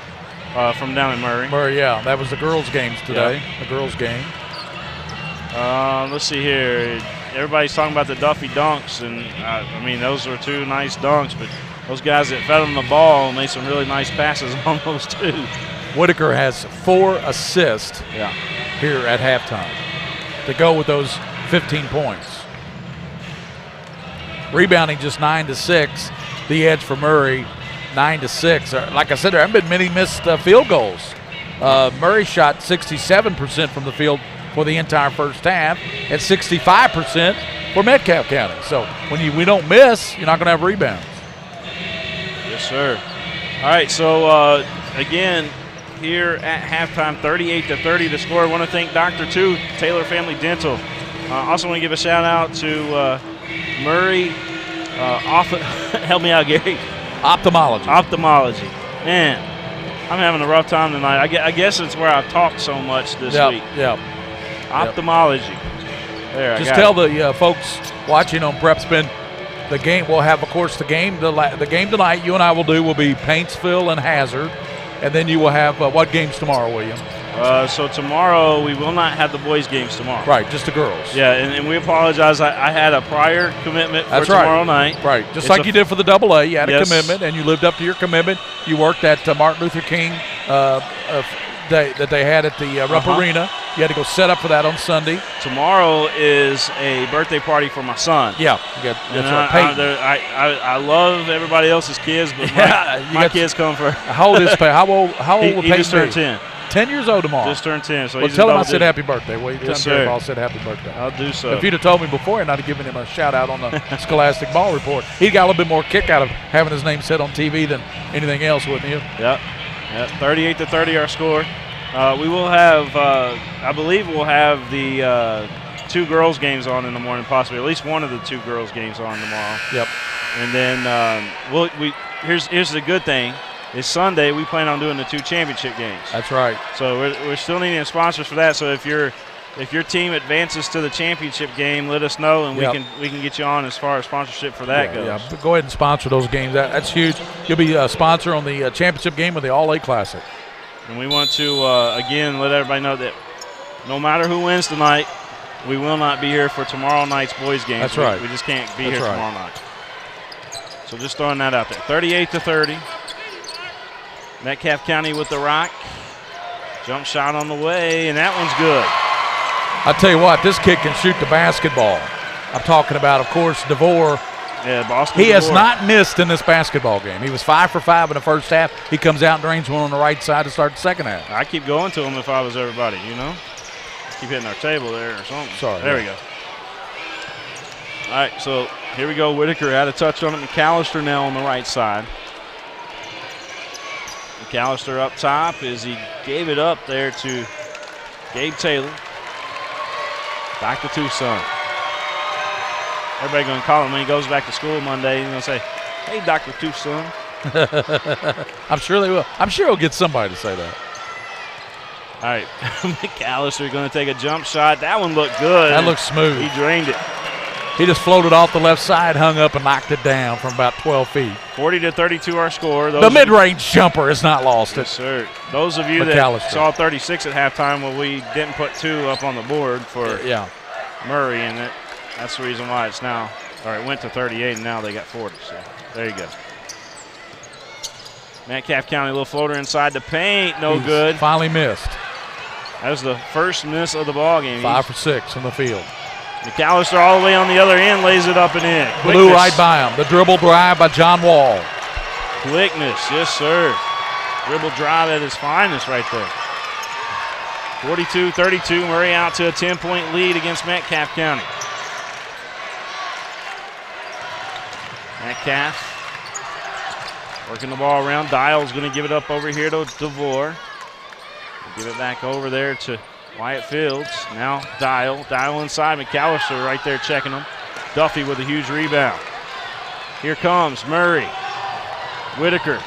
From down in Murray. Murray, yeah. That was the girls' games today. Yeah. The girls' game. Let's see here. Everybody's talking about the Duffy dunks, and I mean those were 2 nice dunks, but those guys that fed them the ball made some really nice passes on those too. Whitaker has 4 assists here at halftime to go with those 15 points. Rebounding just 9 to 6. The edge for Murray. 9 to 6. Like I said, there haven't been many missed field goals. Murray shot 67% from the field for the entire first half, and 65% for Metcalfe County. So when we don't miss, you're not going to have rebounds. Yes, sir. All right, so again, here at halftime, 38-30 the score. I want to thank Dr. 2, Taylor Family Dental. Also want to give a shout out to Murray. Help me out, Gary. Ophthalmology. Man, I'm having a rough time tonight. I guess it's where I've talked so much this week. Yep. Ophthalmology. There, just tell the folks watching on PrepSpin, the game we'll have, of course, the game tonight you and I will be Paintsville and Hazard, and then you will have what games tomorrow, William? So tomorrow we will not have the boys' games tomorrow. Right, just the girls. Yeah, and we apologize. I had a prior commitment for tomorrow night. Right, just like you did for the AA. You had a commitment, and you lived up to your commitment. You worked at Martin Luther King that they had at the Rupp Arena, You had to go set up for that on Sunday. Tomorrow is a birthday party for my son. Yeah, I love everybody else's kids, but my kids come first. How old is Peyton? How old will Peyton be? He just turned 10. 10 years old tomorrow. Just turned 10. So well, tell him I said happy birthday. Well, yes, tell him I said happy birthday. I'll do so. If you'd have told me before and I'd have given him a shout out on the Scholastic Ball Report, he'd got a little bit more kick out of having his name said on TV than anything else, wouldn't he? Yep. 38-30 our score. We will have, I believe we'll have the 2 girls games on in the morning, possibly at least one of the 2 girls games on tomorrow. Yep. And then here's the good thing. It's Sunday. We plan on doing the 2 championship games. That's right. So we're still needing sponsors for that. So if your team advances to the championship game, let us know, and we can get you on as far as sponsorship for that goes. Yeah, go ahead and sponsor those games. That's huge. You'll be a sponsor on the championship game of the All-A Classic. And we want to again let everybody know that no matter who wins tonight, we will not be here for tomorrow night's boys game. That's right. We just can't be here tomorrow night. So just throwing that out there. 38-30. Metcalfe County with the rock. Jump shot on the way, and that one's good. I tell you what, this kid can shoot the basketball. I'm talking about, of course, DeVore. Yeah, Boston. He has not missed in this basketball game. He was 5 for 5 in the first half. He comes out and drains one on the right side to start the second half. I keep going to him if I was everybody, you know. Keep hitting our table there or something. Sorry. There we go. All right, so here we go. Whitaker had a touch on it. McAllister now on the right side. McAllister up top as he gave it up there to Gabe Taylor. Dr. Tucson. Everybody going to call him when he goes back to school Monday. He's going to say, "Hey, Dr. Tucson." I'm sure they will. I'm sure he'll get somebody to say that. All right, McAllister going to take a jump shot. That one looked good. That looked smooth. He drained it. He just floated off the left side, hung up, and knocked it down from about 12 feet. 40-32 our score. The mid-range jumper is not lost. Yes, sir. Those of you that saw 36 at halftime, well, we didn't put 2 up on the board for Murray, and that's the reason why it's now, or it went to 38, and now they got 40. So there you go. Metcalfe County, a little floater inside the paint, no good. Finally missed. That was the first miss of the ball game. 5 for 6 on the field. McAllister all the way on the other end, lays it up and in. Blew right by him. The dribble drive by John Wall. Quickness, yes, sir. Dribble drive at his finest right there. 42-32, Murray out to a 10-point lead against Metcalfe County. Metcalfe working the ball around. Dial's going to give it up over here to DeVore. Give it back over there to Wyatt Fields. Now Dial inside. McAllister right there checking him. Duffy with a huge rebound. Here comes Murray. Whitaker.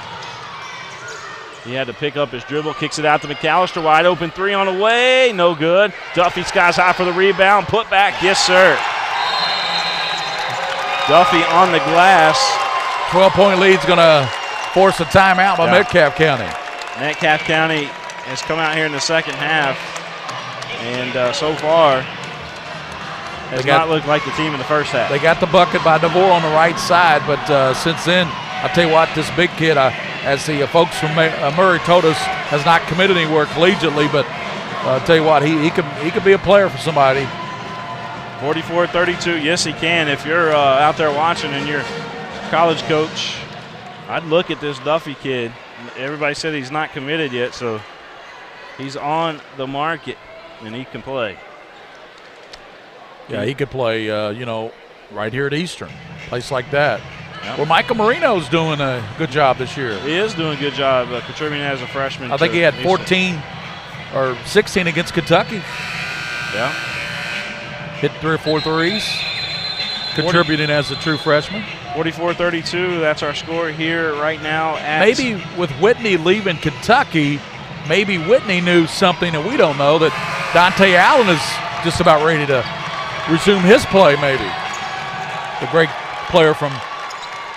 He had to pick up his dribble, kicks it out to McAllister. Wide open 3 on the way, no good. Duffy skies high for the rebound. Put back, yes sir. Duffy on the glass. 12-point lead's going to force a timeout by Metcalfe County. Metcalfe County has come out here in the second half, and so far has not looked like the team in the first half. They got the bucket by DeVore on the right side, but since then, I'll tell you what, this big kid, as the folks from Murray told us, has not committed anywhere collegiately, but I'll tell you what, he could be a player for somebody. 44-32, yes he can. If you're out there watching and you're a college coach, I'd look at this Duffy kid. Everybody said he's not committed yet, so he's on the market, and he can play. Yeah, he could play, right here at Eastern, place like that. Yep. Well, Michael Marino's doing a good job this year. He is doing a good job contributing as a freshman. I think he had 14 or 16 against Kentucky. Yeah. Hit 3 or 4 threes, contributing as a true freshman. 44-32, that's our score here right now. Maybe with Whitney leaving Kentucky, maybe Whitney knew something that we don't know, that Dante Allen is just about ready to resume his play maybe. The great player from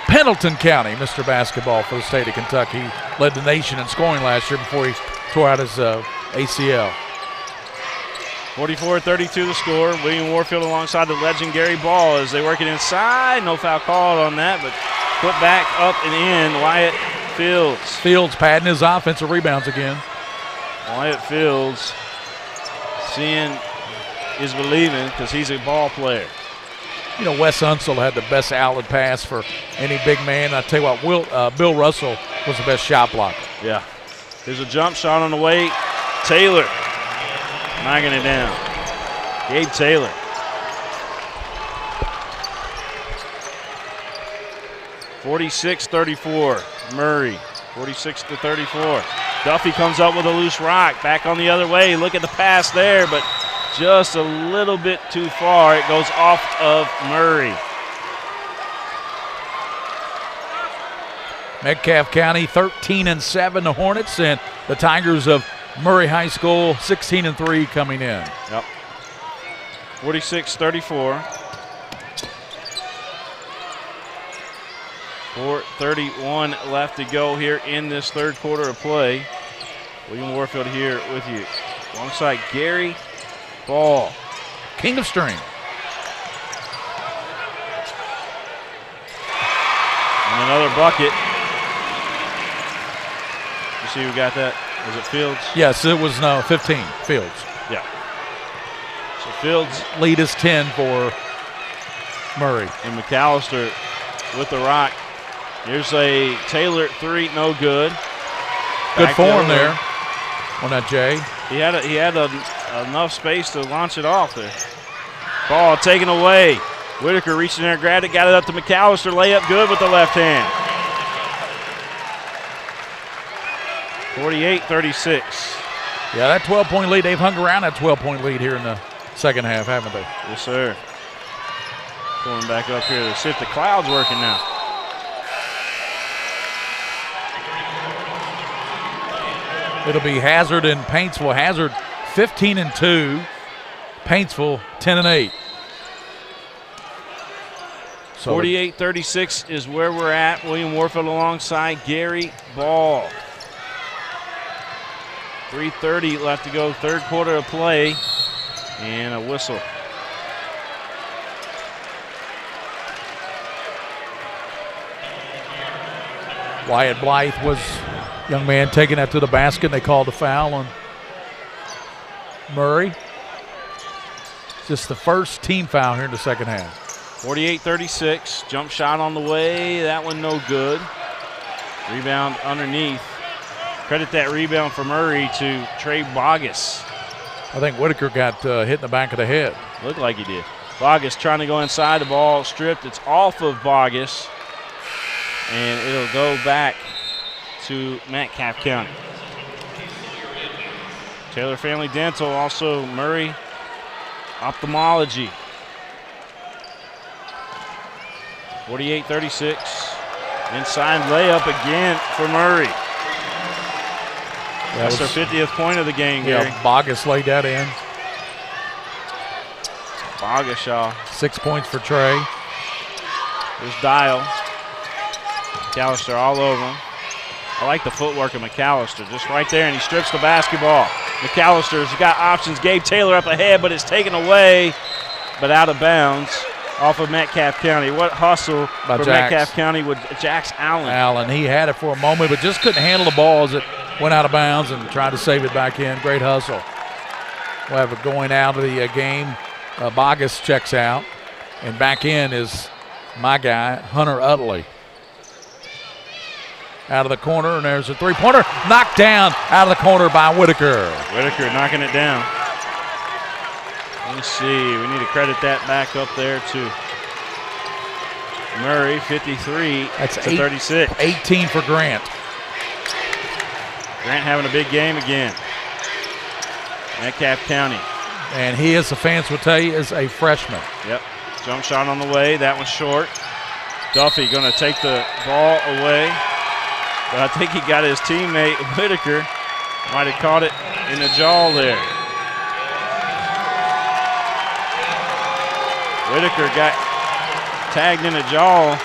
Pendleton County, Mr. Basketball for the state of Kentucky. Led the nation in scoring last year before he tore out his ACL. 44-32 the score. William Warfield alongside the legend Gary Ball as they work it inside. No foul called on that, but put back up and in. Wyatt Fields. Fields padding his offensive rebounds again. Wyatt Fields Seeing is believing because he's a ball player. You know, Wes Unseld had the best outlet pass for any big man. I tell you what, Bill Russell was the best shot blocker. Yeah. There's a jump shot on the way. Taylor knocking it down. Gabe Taylor. (46-34). Murray. 46-34. Duffy comes up with a loose rock. Back on the other way. Look at the pass there, but just a little bit too far. It goes off of Murray. Metcalfe County 13-7, the Hornets, and the Tigers of Murray High School 16-3 coming in. Yep. 46-34. 4:31 left to go here in this third quarter of play. William Warfield here with you. Alongside Gary Ball. King of String. And another bucket. You see who got that? Was it Fields? Yes, it was 15, Fields. Yeah. So Fields' lead is 10 for Murray. And McAllister with the rock. Here's a Taylor three, no good. Good form there on that Jay. He had enough space to launch it off there. Ball taken away. Whitaker reached in there, grabbed it, got it up to McAllister. Layup good with the left hand. 48-36. Yeah, that 12-point lead, they've hung around that 12-point lead here in the second half, haven't they? Yes, sir. Pulling back up here to see if the cloud's working now. It'll be Hazard and Paintsville. Hazard 15-2, Paintsville 10-8. So 48-36 is where we're at. William Warfield alongside Gary Ball. 3:30 left to go, third quarter of play, and a whistle. Wyatt Blythe was young man taking that to the basket, and they called a foul on Murray. Just the first team foul here in the second half. 48-36, jump shot on the way, that one no good. Rebound underneath. Credit that rebound for Murray to Trey Bogus. I think Whitaker got hit in the back of the head. Looked like he did. Bogus trying to go inside, the ball stripped. It's off of Bogus, and it'll go back to Metcalfe County. Taylor Family Dental, also Murray Ophthalmology. 48-36. Inside layup again for Murray. That's their 50th point of the game, Gary. Yeah, Bogus laid that in. Bogus, y'all. 6 points for Trey. There's Dial. McAllister all over him. I like the footwork of McAllister, just right there, and he strips the basketball. McAllister's got options. Gabe Taylor up ahead, but it's taken away, but out of bounds off of Metcalfe County. What hustle for Metcalfe County with Jax Allen. He had it for a moment, but just couldn't handle the ball as it went out of bounds and tried to save it back in. Great hustle. We'll have it going out of the game. Bogus checks out, and back in is my guy, Hunter Utley. Out of the corner, and there's a three-pointer. Knocked down out of the corner by Whitaker. Whitaker knocking it down. Let's see. We need to credit that back up there to Murray, 53-36. 18 for Grant. Grant having a big game again. Metcalfe County. And he, as the fans will tell you, is a freshman. Yep. Jump shot on the way. That one's short. Duffy going to take the ball away. But I think he got his teammate, Whitaker, might have caught it in the jaw there. Whitaker got tagged in the jaw.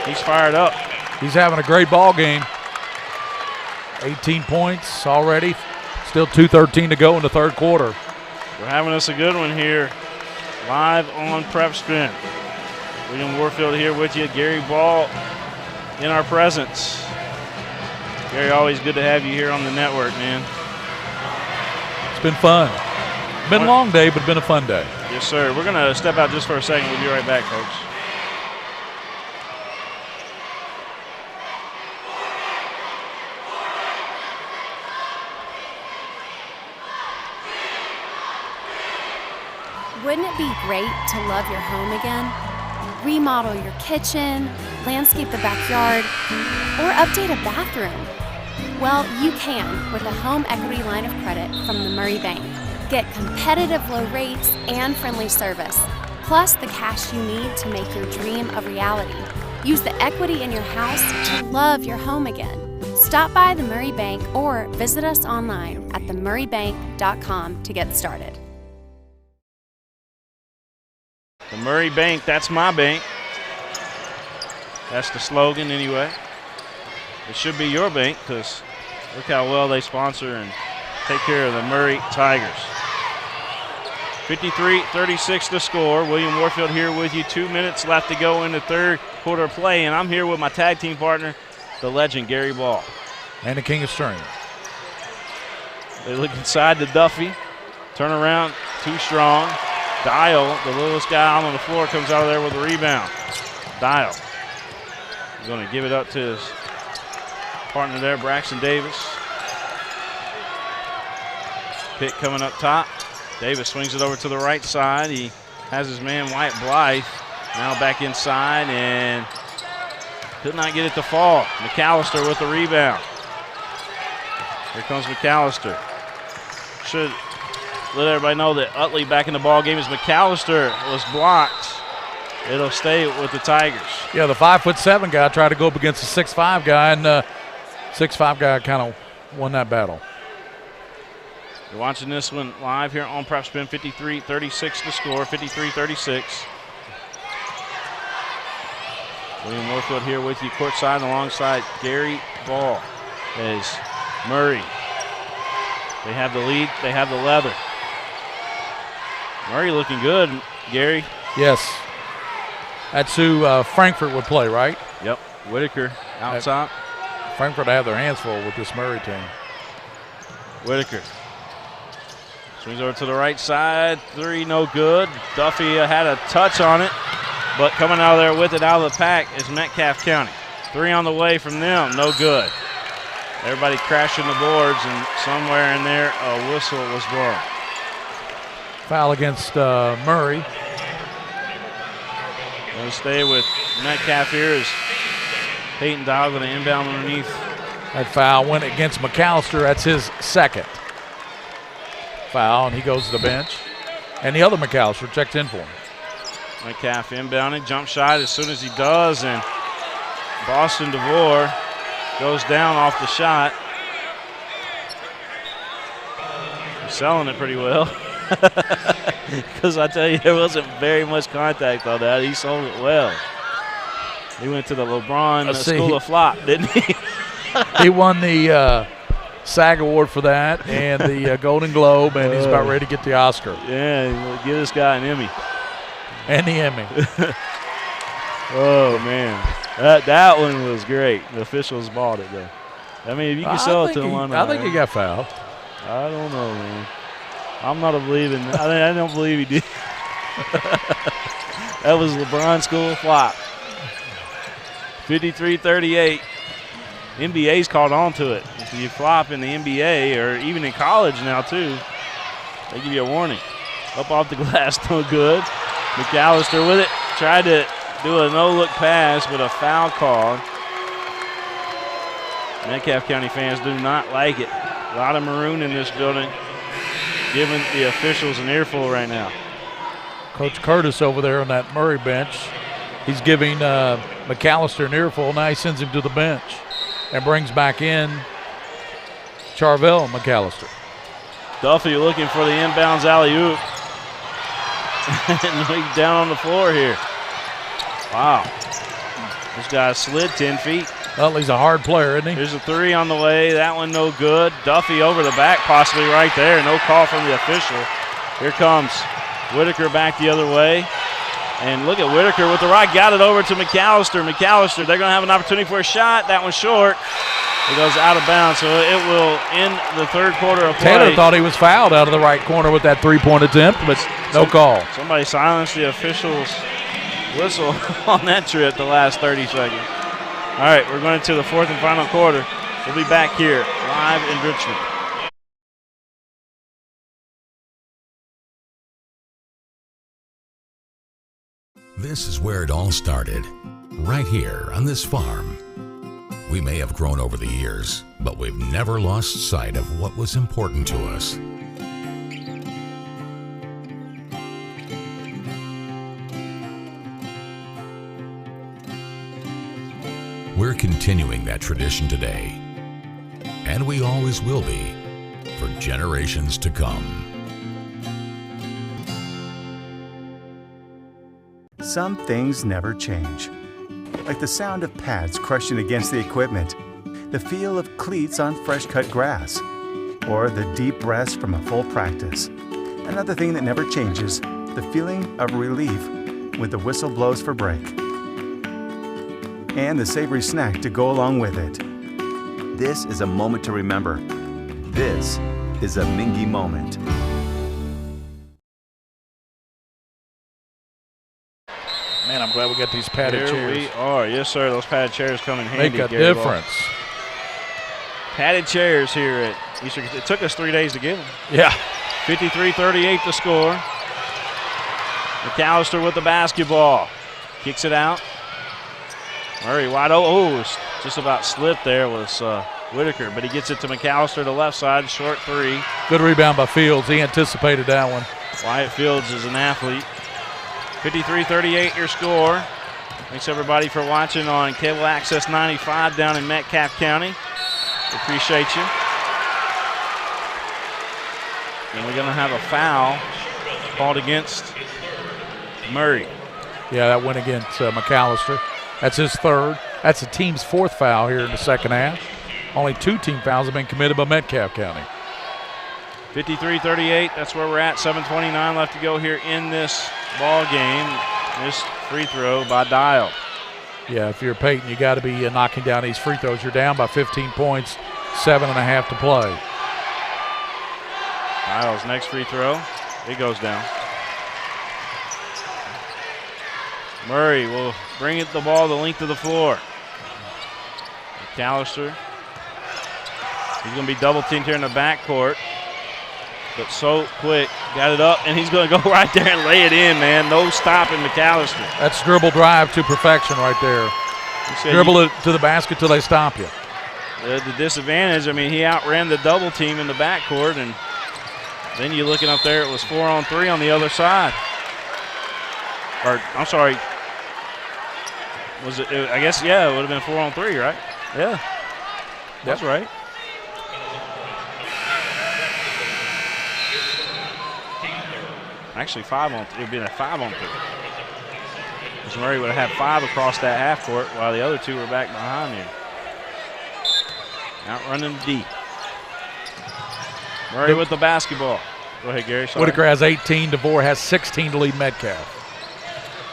He's fired up. He's having a great ball game. 18 points already. Still 2:13 to go in the third quarter. We're having us a good one here, live on PrepSpin. William Warfield here with you. Gary Ball in our presence. Gary, always good to have you here on the network, man. It's been fun. Been a long day, but been a fun day. Yes, sir. We're going to step out just for a second. We'll be right back, folks. Wouldn't it be great to love your home again? Remodel your kitchen, landscape the backyard, or update a bathroom? Well, you can with a home equity line of credit from the Murray Bank. Get competitive low rates and friendly service, plus the cash you need to make your dream a reality. Use the equity in your house to love your home again. Stop by the Murray Bank or visit us online at themurraybank.com to get started. The Murray Bank, that's my bank. That's the slogan anyway. It should be your bank because look how well they sponsor and take care of the Murray Tigers. 53-36 to score. William Warfield here with you. 2 minutes left to go in the third quarter play, and I'm here with my tag team partner, the legend, Gary Ball. And the king of string. They look inside to Duffy. Turn around, too strong. Dial, the littlest guy out on the floor, comes out of there with a rebound. Dial. He's going to give it up to his partner there, Braxton Davis. Pick coming up top. Davis swings it over to the right side. He has his man Wyatt Blythe now back inside and could not get it to fall. McAllister with the rebound. Here comes McAllister. Should let everybody know that Utley back in the ball game as McAllister was blocked. It'll stay with the Tigers. Yeah, the 5'7" guy tried to go up against the 6'5" guy, and 6'5" guy kind of won that battle. You're watching this one live here on PrepSpin. 53-36 to score, 53-36. William Warfield here with you courtside alongside Gary Ball as Murray. They have the lead, they have the leather. Murray looking good, Gary. Yes. That's who Frankfurt would play, right? Yep. Whitaker outside. Frankfurt have their hands full with this Murray team. Whitaker swings over to the right side. Three, no good. Duffy had a touch on it, but coming out of there with it out of the pack is Metcalfe County. Three on the way from them, no good. Everybody crashing the boards, and somewhere in there a whistle was blown. Foul against Murray. Going to stay with Metcalfe here as Peyton Dial going to inbound underneath. That foul went against McAllister. That's his second foul, and he goes to the bench. And the other McAllister checks in for him. Metcalfe inbounding, jump shot as soon as he does, and Boston DeVore goes down off the shot. He's selling it pretty well. Because I tell you, there wasn't very much contact on that. He sold it well. He went to the LeBron School of Flop, didn't he? He won the SAG Award for that and the Golden Globe, and he's about ready to get the Oscar. Yeah, give this guy an Emmy. And the Emmy. Oh, man. That one was great. The officials bought it, though. I mean, if you can sell it to him, I think he got fouled. I don't know, man. I'm not believing. I don't believe he did. That was LeBron School of Flop. 53-38. NBA's caught on to it. If you flop in the NBA or even in college now, too, they give you a warning. Up off the glass, no good. McAllister with it. Tried to do a no-look pass, but a foul call. Metcalfe County fans do not like it. A lot of maroon in this building, giving the officials an earful right now. Coach Curtis over there on that Murray bench, he's giving McAllister an earful. Now he sends him to the bench and brings back in Charvel McAllister. Duffy looking for the inbounds alley-oop. And he's down on the floor here. Wow. This guy slid 10 feet. Well, he's a hard player, isn't he? There's a three on the way. That one no good. Duffy over the back possibly right there. No call from the official. Here comes Whitaker back the other way. And look at Whitaker with the right. Got it over to McAllister. McAllister, they're going to have an opportunity for a shot. That one's short. It goes out of bounds, so it will end the third quarter of play. Taylor thought he was fouled out of the right corner with that three-point attempt, but no call. Somebody silenced the official's whistle on that trip the last 30 seconds. All right, we're going to the fourth and final quarter. We'll be back here live in Richmond. This is where it all started, right here on this farm. We may have grown over the years, but we've never lost sight of what was important to us. We're continuing that tradition today, and we always will be for generations to come. Some things never change. Like the sound of pads crushing against the equipment, the feel of cleats on fresh-cut grass, or the deep rest from a full practice. Another thing that never changes, the feeling of relief when the whistle blows for break. And the savory snack to go along with it. This is a moment to remember. This is a Mingy moment. Man, I'm glad we got these padded chairs. Here we are. Yes, sir. Those padded chairs come in handy. Make a difference. Padded chairs here at Eastern. It took us 3 days to get them. Yeah. 53-38 the score. McAllister with the basketball. Kicks it out. Murray wide open. Oh, just about slipped there was Whitaker, but he gets it to McAllister to the left side. Short three. Good rebound by Fields. He anticipated that one. Wyatt Fields is an athlete. 53-38 your score. Thanks everybody for watching on Cable Access 95 down in Metcalfe County. Appreciate you. And we're going to have a foul called against Murray. Yeah, that went against McAllister. That's his third. That's the team's fourth foul here in the second half. Only 2 team fouls have been committed by Metcalfe County. 53-38, that's where we're at. 7:29 left to go here in this ball game. This free throw by Dial. Yeah, if you're Peyton, you got to be knocking down these free throws. You're down by 15 points, 7.5 to play. Dial's next free throw, it goes down. Murray will bring it the ball the length of the floor. McAllister. He's going to be double teamed here in the backcourt. But so quick, got it up, and he's going to go right there and lay it in, man. No stopping McAllister. That's dribble drive to perfection right there. Dribble it to the basket till they stop you. The disadvantage, I mean, he outran the double team in the backcourt, and then you're looking up there, it was 4-on-3 on the other side. Or, I'm sorry, was it, I guess, yeah, it would have been 4-on-3, right? Yeah, that's right. Actually, 5-on-3. It would have been a 5-on-3. Because Murray would have had 5 across that half court while the other 2 were back behind him. Outrunning D. Murray with the basketball. Go ahead, Gary. Sorry. Whitaker has 18. DeVore has 16 to lead Metcalfe.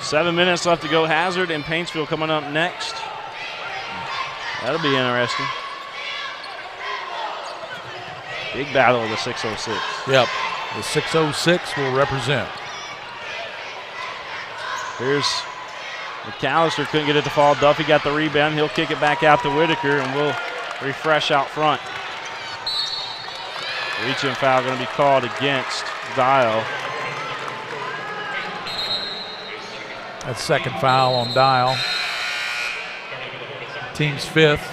7 minutes left to go. Hazard and Paintsville coming up next. That'll be interesting. Big battle of the 606. Yep. The 606 will represent. Here's McAllister, couldn't get it to fall. Duffy got the rebound. He'll kick it back out to Whitaker, and we'll refresh out front. Reaching foul going to be called against Dial. That's second foul on Dial. Team's fifth.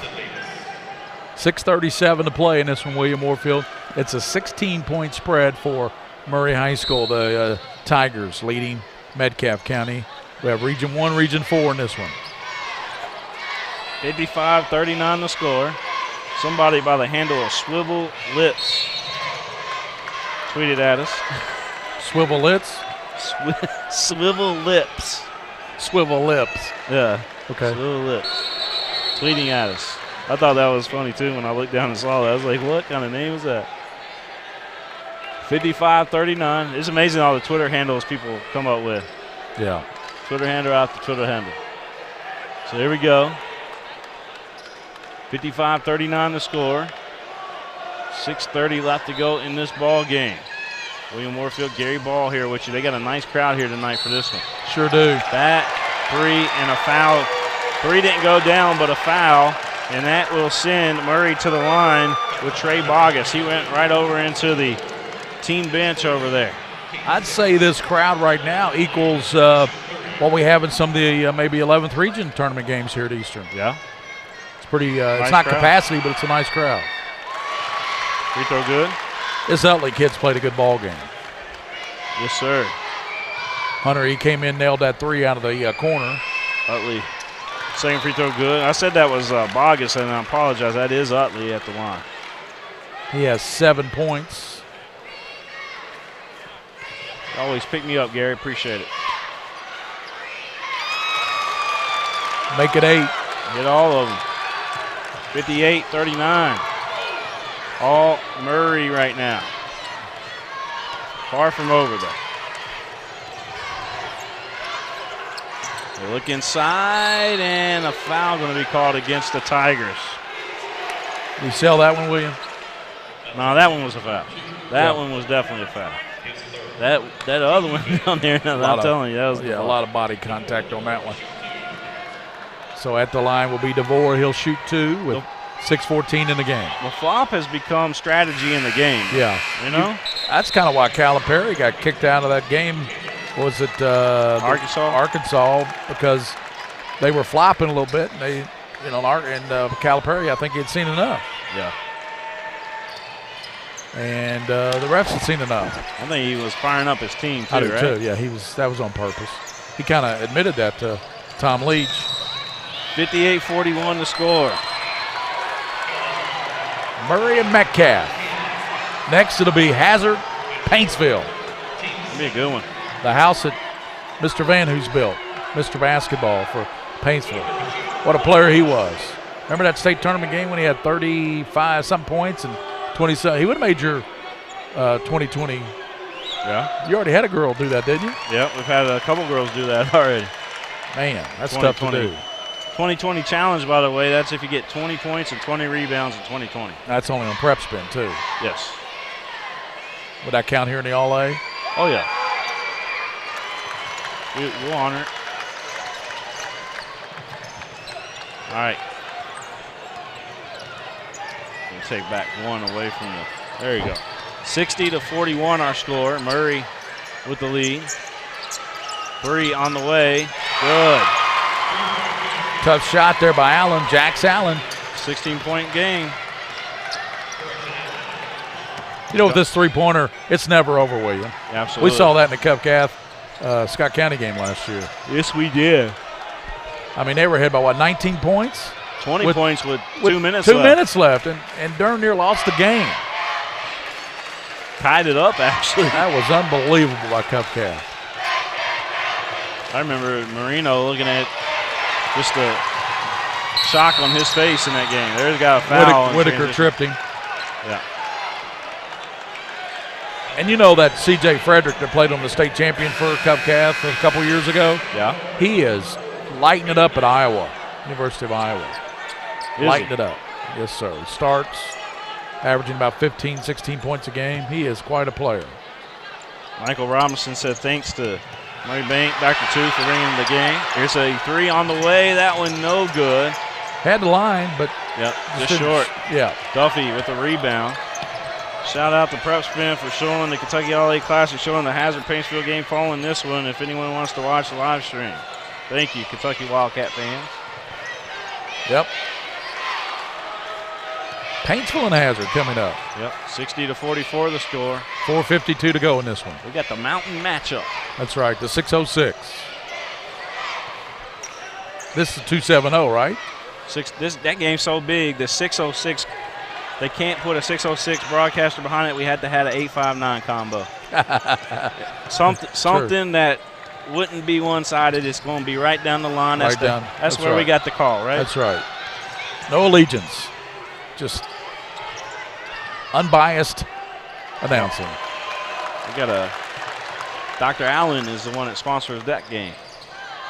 6:37 to play in this one, William Warfield. It's a 16-point spread for Murray High School. The Tigers leading Metcalfe County. We have Region 1, Region 4 in this one. 55-39 the score. Somebody by the handle of Swivel Lips tweeted at us. Swivel Lips? Swivel Lips. Swivel Lips. Yeah. Okay. Swivel Lips. Tweeting at us. I thought that was funny, too, when I looked down and saw that. I was like, what kind of name is that? 55-39. It's amazing all the Twitter handles people come up with. Yeah. Twitter handle after Twitter handle. So here we go. 55-39 the score. 6:30 left to go in this ball game. William Warfield, Gary Ball here with you. They got a nice crowd here tonight for this one. Sure do. That 3 and a foul. 3 didn't go down, but a foul, and that will send Murray to the line with Trey Bogus. He went right over into the team bench over there. I'd say this crowd right now equals what we have in some of the maybe 11th region tournament games here at Eastern. Yeah. It's pretty, Nice it's not crowd. capacity, but it's a nice crowd. Free throw good? This Utley kid's played a good ball game. Yes, sir. Hunter, he came in, nailed that 3 out of the corner. Utley, second free throw good. I said that was Bogus, and I apologize. That is Utley at the line. He has 7 points. Always pick me up, Gary. Appreciate it. Make it 8. Hit all of them. 58-39. All Murray right now. Far from over there. They look inside, and a foul going to be called against the Tigers. You sell that one, William? No, that one was a foul. That one was definitely a foul. That other one down there, I'm telling you, that was a lot of body contact on that one. So at the line will be DeVore. He'll shoot 2 with 6:14 in the game. The flop has become strategy in the game. Yeah. You know? That's kind of why Calipari got kicked out of that game. Was it Arkansas? Arkansas, because they were flopping a little bit. And they, Calipari, I think he had seen enough. Yeah. And the refs had seen enough. I think he was firing up his team too, I do right? too. Yeah, that was on purpose. He kind of admitted that to Tom Leach. 58-41 to score. Murray and Metcalfe. Next, it'll be Hazard, Paintsville. That'll be a good one. The house that Mr. Van Hoos built, Mr. Basketball for Paintsville. What a player he was. Remember that state tournament game when he had 35-something points and 27? He would have made your 2020. Yeah. You already had a girl do that, didn't you? Yep, we've had a couple girls do that already. Man, that's tough to do. 2020 challenge, by the way, that's if you get 20 points and 20 rebounds in 2020. That's only on PrepSpin, too. Yes. Would that count here in the All-A? Oh, yeah. We'll honor it. All right. We'll take back one away from the. There you go. 60-41 our score. Murray with the lead. 3 on the way. Good. Tough shot there by Allen, Jax Allen. 16-point game. You know, with this three-pointer, it's never over, William. Absolutely. We saw that in the Cupcalf Scott County game last year. Yes, we did. I mean, they were ahead by, 19 points? 20 points with 2 minutes left. 2 minutes left, and darn near lost the game. Tied it up, actually. That was unbelievable by Cupcalf. I remember Marino looking at just the shock on his face in that game. There's got a foul. Whitaker tripped him. Yeah. And you know that C.J. Frederick that played on the state champion for Cupcalf a couple years ago? Yeah. He is lighting it up at Iowa, University of Iowa. Lighting it up. Yes, sir. Starts averaging about 15, 16 points a game. He is quite a player. Michael Robinson said thanks to Murray Bank, Dr. Two, for bringing the game. Here's a 3 on the way. That one no good. Had the line, but just short. Yeah. Duffy with the rebound. Shout out to PrepSpin for showing the Kentucky All-A Classic, showing the Hazard Paintsville game following this one if anyone wants to watch the live stream. Thank you, Kentucky Wildcat fans. Yep. Paintsville and Hazard coming up. Yep, 60-44 the score. 4:52 to go in this one. We got the mountain matchup. That's right, the 606. This is 270, right? That game's so big, the 606, they can't put a 606 broadcaster behind it. We had to have an 859 combo. Something that wouldn't be one-sided. It's going to be right down the line. That's where we got the call, right? That's right. No allegiance. Just unbiased announcing. We got Dr. Allen is the one that sponsors that game.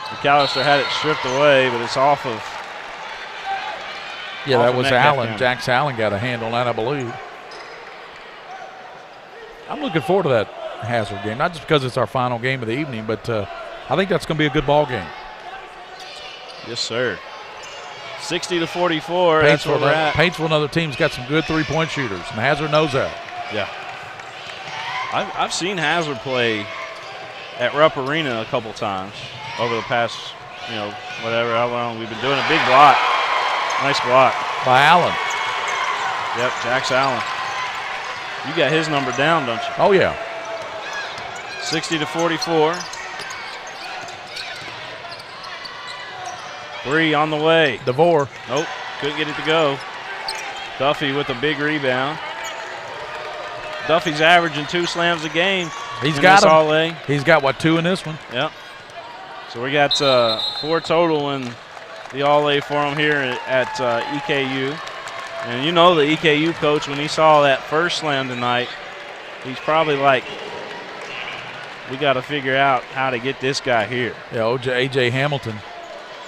McAllister had it stripped away, but it's off of Yeah, that of was Metcalfe Allen. County. Jax Allen got a hand on that, I believe. I'm looking forward to that Hazard game, not just because it's our final game of the evening, but I think that's going to be a good ball game. Yes, sir. 60-44. That's where we're at. Paintsville, another team's got some good three-point shooters, and Hazard knows that. Yeah. I've seen Hazard play at Rupp Arena a couple times over the past, whatever, how long we've been doing a big block. Nice block. By Allen. Yep, Jax Allen. You got his number down, don't you? Oh, yeah. 60-44. 3 on the way. DeVore. Nope, couldn't get it to go. Duffy with a big rebound. Duffy's averaging 2 slams a game. He's got them. All-A. He's got, 2 in this one? Yep. So we got 4 total in the All-A for him here at EKU. And the EKU coach, when he saw that first slam tonight, he's probably like, we got to figure out how to get this guy here. Yeah, A.J. Hamilton,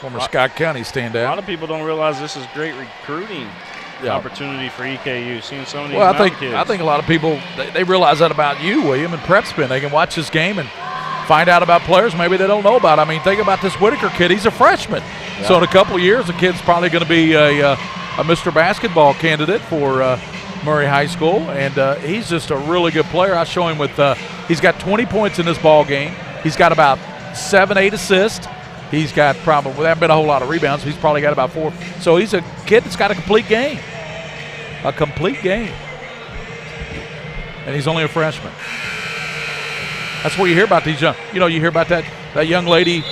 former Scott County standout. A lot of people don't realize this is great recruiting opportunity for EKU, seeing some of these kids. I think a lot of people, they realize that about you, William, and PrepSpin. They can watch this game and find out about players maybe they don't know about. I mean, think about this Whitaker kid. He's a freshman. Yeah. So in a couple of years, the kid's probably going to be a Mr. Basketball candidate for Murray High School, and he's just a really good player. I show him with he's got 20 points in this ball game. He's got about 7-8 assists. He's got there haven't been a whole lot of rebounds. He's probably got about 4. So he's a kid that's got a complete game. A complete game. And he's only a freshman. That's what you hear about these young. You hear about that young lady,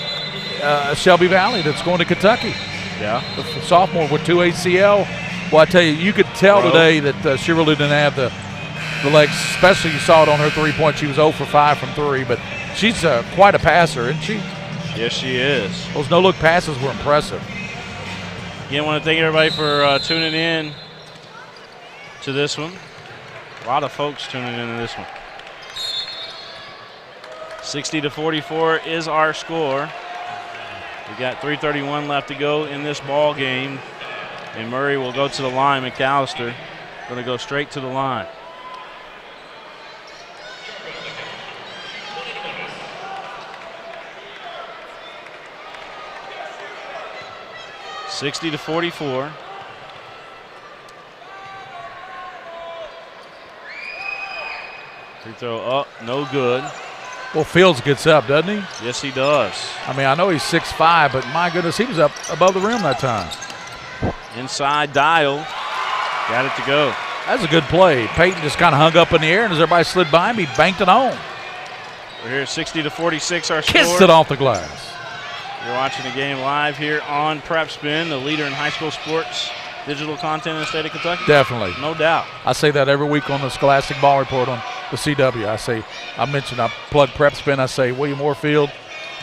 Shelby Valley, that's going to Kentucky. Yeah. The sophomore with 2 ACL. Well, I tell you, you could tell today that she really didn't have the legs, especially you saw it on her three-point. She was 0 for 5 from 3, but she's quite a passer, isn't she? Yes, she is. Those no-look passes were impressive. Again, I want to thank everybody for tuning in to this one. A lot of folks tuning in to this one. 60-44 is our score. We got 3:31 left to go in this ball game, and Murray will go to the line. McAllister going to go straight to the line. $60-44. Free throw up, no good. Well, Fields gets up, doesn't he? Yes, he does. I mean, I know he's 6'5", but my goodness, he was up above the rim that time. Inside Dial. Got it to go. That's a good play. Peyton just kind of hung up in the air, and as everybody slid by him, he banked it home. We're here at 60-46, our score. Kissed it off the glass. You're watching the game live here on PrepSpin, the leader in high school sports digital content in the state of Kentucky. Definitely. No doubt. I say that every week on the Scholastic Ball Report on the CW. I plug PrepSpin. I say William Warfield,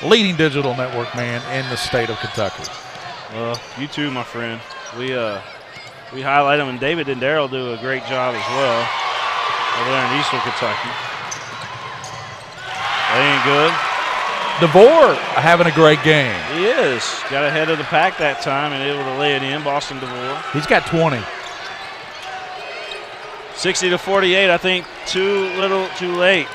leading digital network man in the state of Kentucky. Well, you too, my friend. We highlight them, and David and Darrell do a great job as well over there in Eastern Kentucky. That ain't good. DeVore having a great game. He is. Got ahead of the pack that time and able to lay it in. Boston DeVore. He's got 20. 60-48, I think too little, too late.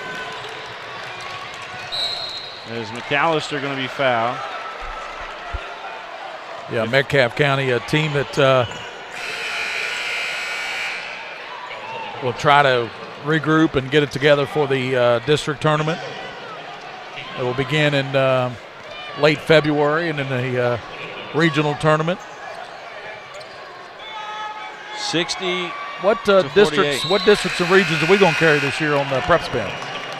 Is McAllister going to be fouled? Yeah, Metcalfe County, a team that will try to regroup and get it together for the district tournament. It will begin in late February and in the regional tournament. 60. What districts and regions are we going to carry this year on the PrepSpin?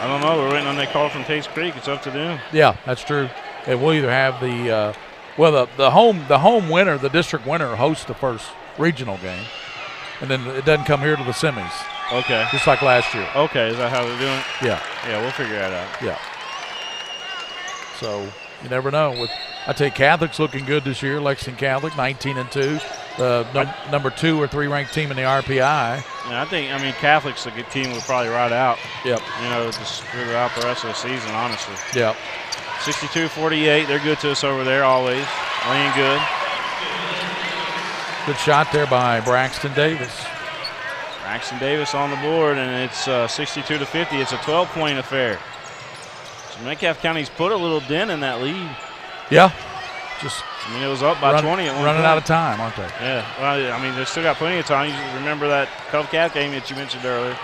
I don't know. We're waiting on that call from Tates Creek. It's up to them. Yeah, that's true. And we'll either have the home winner, the district winner, hosts the first regional game, and then it doesn't come here to the semis. Okay. Just like last year. Okay, is that how they're doing it? Yeah. Yeah, we'll figure that out. Yeah. So you never know. I tell you, Catholic's looking good this year. Lexington Catholic, 19-2, number 2 or 3 ranked team in the RPI. Yeah, I mean, Catholic's a good team. We'll probably ride out. Yep. Just throughout the rest of the season, honestly. Yep. 62-48. They're good to us over there always. Playing good. Good shot there by Braxton Davis. Braxton Davis on the board, and it's 62-50. It's a 12-point affair. So Metcalfe County's put a little dent in that lead. Yeah. It was up by 20 at one running point. out of time, aren't they? Yeah. Well, they still got plenty of time. You remember that Cove Cap game that you mentioned earlier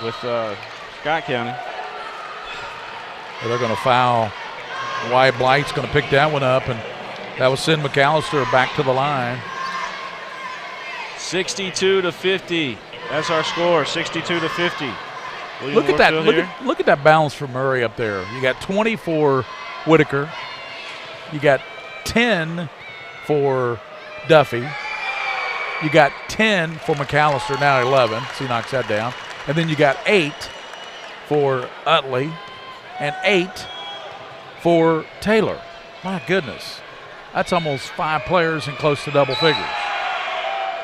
with Scott County. They're going to foul. Wyatt Blight's going to pick that one up, and that will send McAllister back to the line. 62-50. That's our score. 62-50. Look at that! Look at that balance for Murray up there. You got 20 for Whitaker. You got 10 for Duffy. You got 10 for McAllister, now 11. So he knocks that down. And then you got 8 for Utley and 8 for Taylor. My goodness. That's almost 5 players and close to double figures.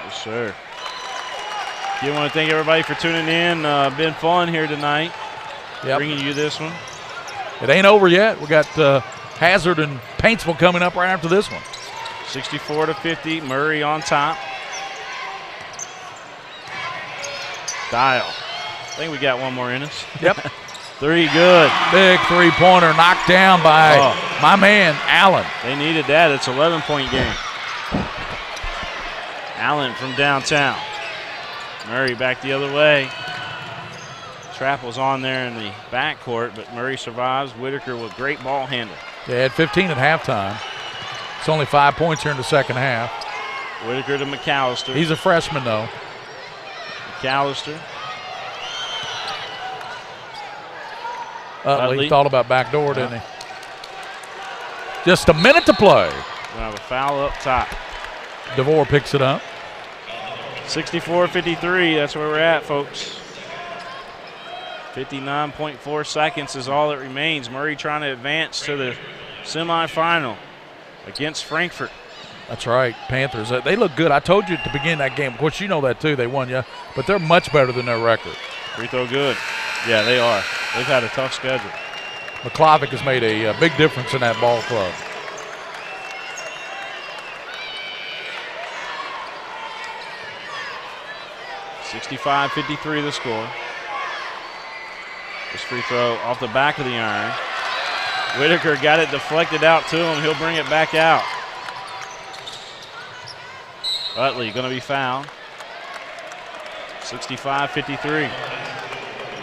Yes, sir. I want to thank everybody for tuning in. Been fun here tonight. Bringing you this one. It ain't over yet. We got Hazard and Paintsville coming up right after this one. 64-50. Murray on top. Dial. I think we got one more in us. Yep. 3 good. Big three-pointer knocked down by my man, Allen. They needed that. It's an 11-point game. Allen from downtown. Murray back the other way. Trap was on there in the backcourt, but Murray survives. Whitaker with great ball handle. They had 15 at halftime. It's only 5 points here in the second half. Whitaker to McAllister. He's a freshman, though. McAllister. Utley thought about backdoor, didn't he? Just a minute to play. We'll have a foul up top. DeVore picks it up. 64-53, that's where we're at, folks. 59.4 seconds is all that remains. Murray trying to advance to the semifinal against Frankfort. That's right, Panthers. They look good. I told you at the beginning of that game. Of course, you know that too. They won you, but they're much better than their record. Free throw good. Yeah, they are. They've had a tough schedule. McClovic has made a big difference in that ball club. (65-53) the score. This free throw off the back of the iron. Whitaker got it deflected out to him. He'll bring it back out. Utley going to be fouled. 65-53.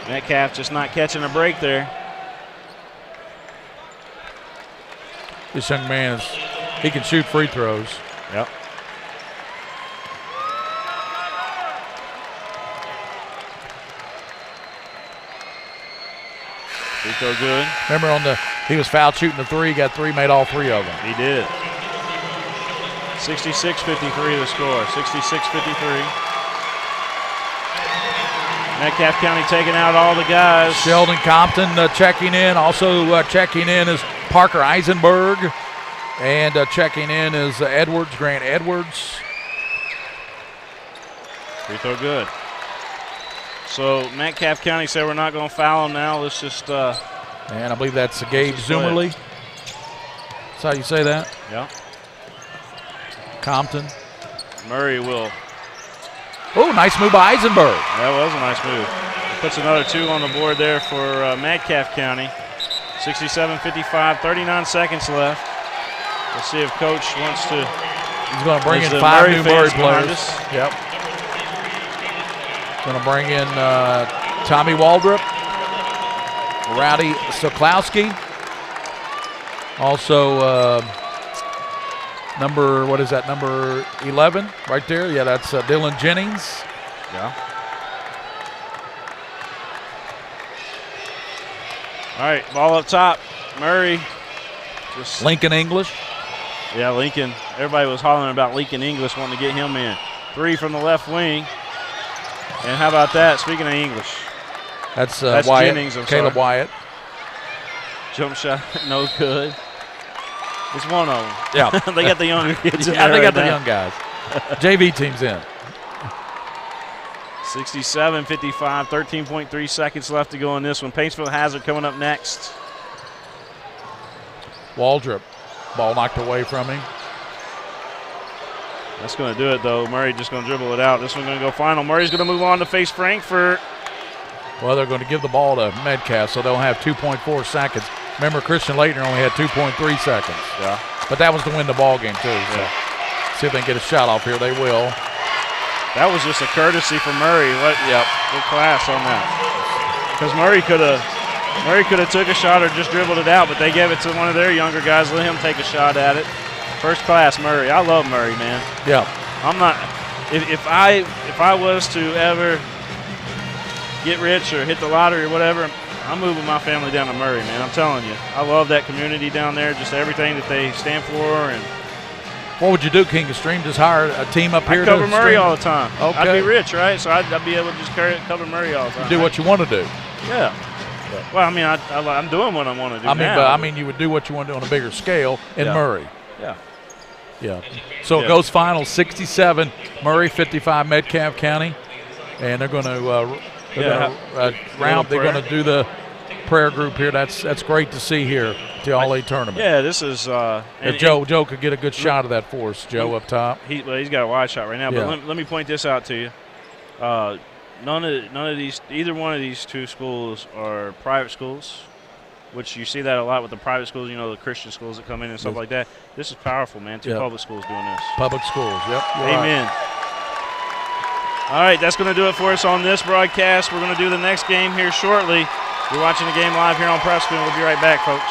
Metcalfe just not catching a break there. This young man he can shoot free throws. Yep. Free throw good. Remember he was foul shooting the 3, got 3, made all 3 of them. He did. 66-53 the score. 66-53. Metcalfe County taking out all the guys. Sheldon Compton checking in. Also checking in is Parker Eisenberg. And checking in is Grant Edwards. Free throw good. So Metcalfe County said we're not going to foul him now. Let's just. And I believe that's Gabe Zoomerly. That's how you say that? Yeah. Compton. Murray will. Oh, nice move by Eisenberg. That was a nice move. Puts another 2 on the board there for Metcalfe County. 67-55, 39 seconds left. Let's see if Coach wants to. He's going to bring in 5 new Murray players. Yep. Going to bring in Tommy Waldrop, Rowdy Soklowski. Also, number 11 right there. Yeah, that's Dylan Jennings. Yeah. All right, ball up top. Murray. Lincoln English. Yeah, Lincoln. Everybody was hollering about Lincoln English wanting to get him in. 3 from the left wing. And how about that? Speaking of English. That's Wyatt, Jennings, Caleb Wyatt. Jump shot, no good. It's one of them. Yeah. They got the younger kids in Yeah, there they got right the now. young guys. JV team's in. 67-55, 13.3 seconds left to go in this one. Paintsville Hazard coming up next. Waldrop, ball knocked away from him. That's going to do it, though. Murray just going to dribble it out. This one's going to go final. Murray's going to move on to face Frankfurt. Well, they're going to give the ball to Metcalfe, so they'll have 2.4 seconds. Remember, Christian Leitner only had 2.3 seconds. Yeah. But that was to win the ball game, too. So see if they can get a shot off here. They will. That was just a courtesy for Murray. Good class on that. Because Murray could have took a shot or just dribbled it out, but they gave it to one of their younger guys. Let him take a shot at it. First class Murray. I love Murray, man. Yeah. I'm not. If I was to ever get rich or hit the lottery or whatever, I'm moving my family down to Murray, man. I'm telling you. I love that community down there, just everything that they stand for. And what would you do, King of Stream? Just hire a team up here I'd cover to Murray stream? all the time. Okay. I'd be rich, right? So I'd be able to just cover Murray all the time. Do what you want to do. Yeah. Well, I mean, I'm doing what I want to do I mean, you would do what you want to do on a bigger scale in Murray. Yeah. Yeah. So it goes final 67, Murray 55, Metcalfe County, and they're going to round. They're going to do the prayer group here. That's great to see here at the All-A tournament. Yeah, this is. If Joe could get a good shot of that for us, Joe up top. He's got a wide shot right now. But let me point this out to you. None of these, either one of these two schools are private schools, which you see that a lot with the private schools. You know, the Christian schools that come in and stuff like that. This is powerful, man. Two public schools doing this. Public schools. Yep. Amen. Right. All right, that's going to do it for us on this broadcast. We're going to do the next game here shortly. You're watching the game live here on PrepSpin. We'll be right back, folks.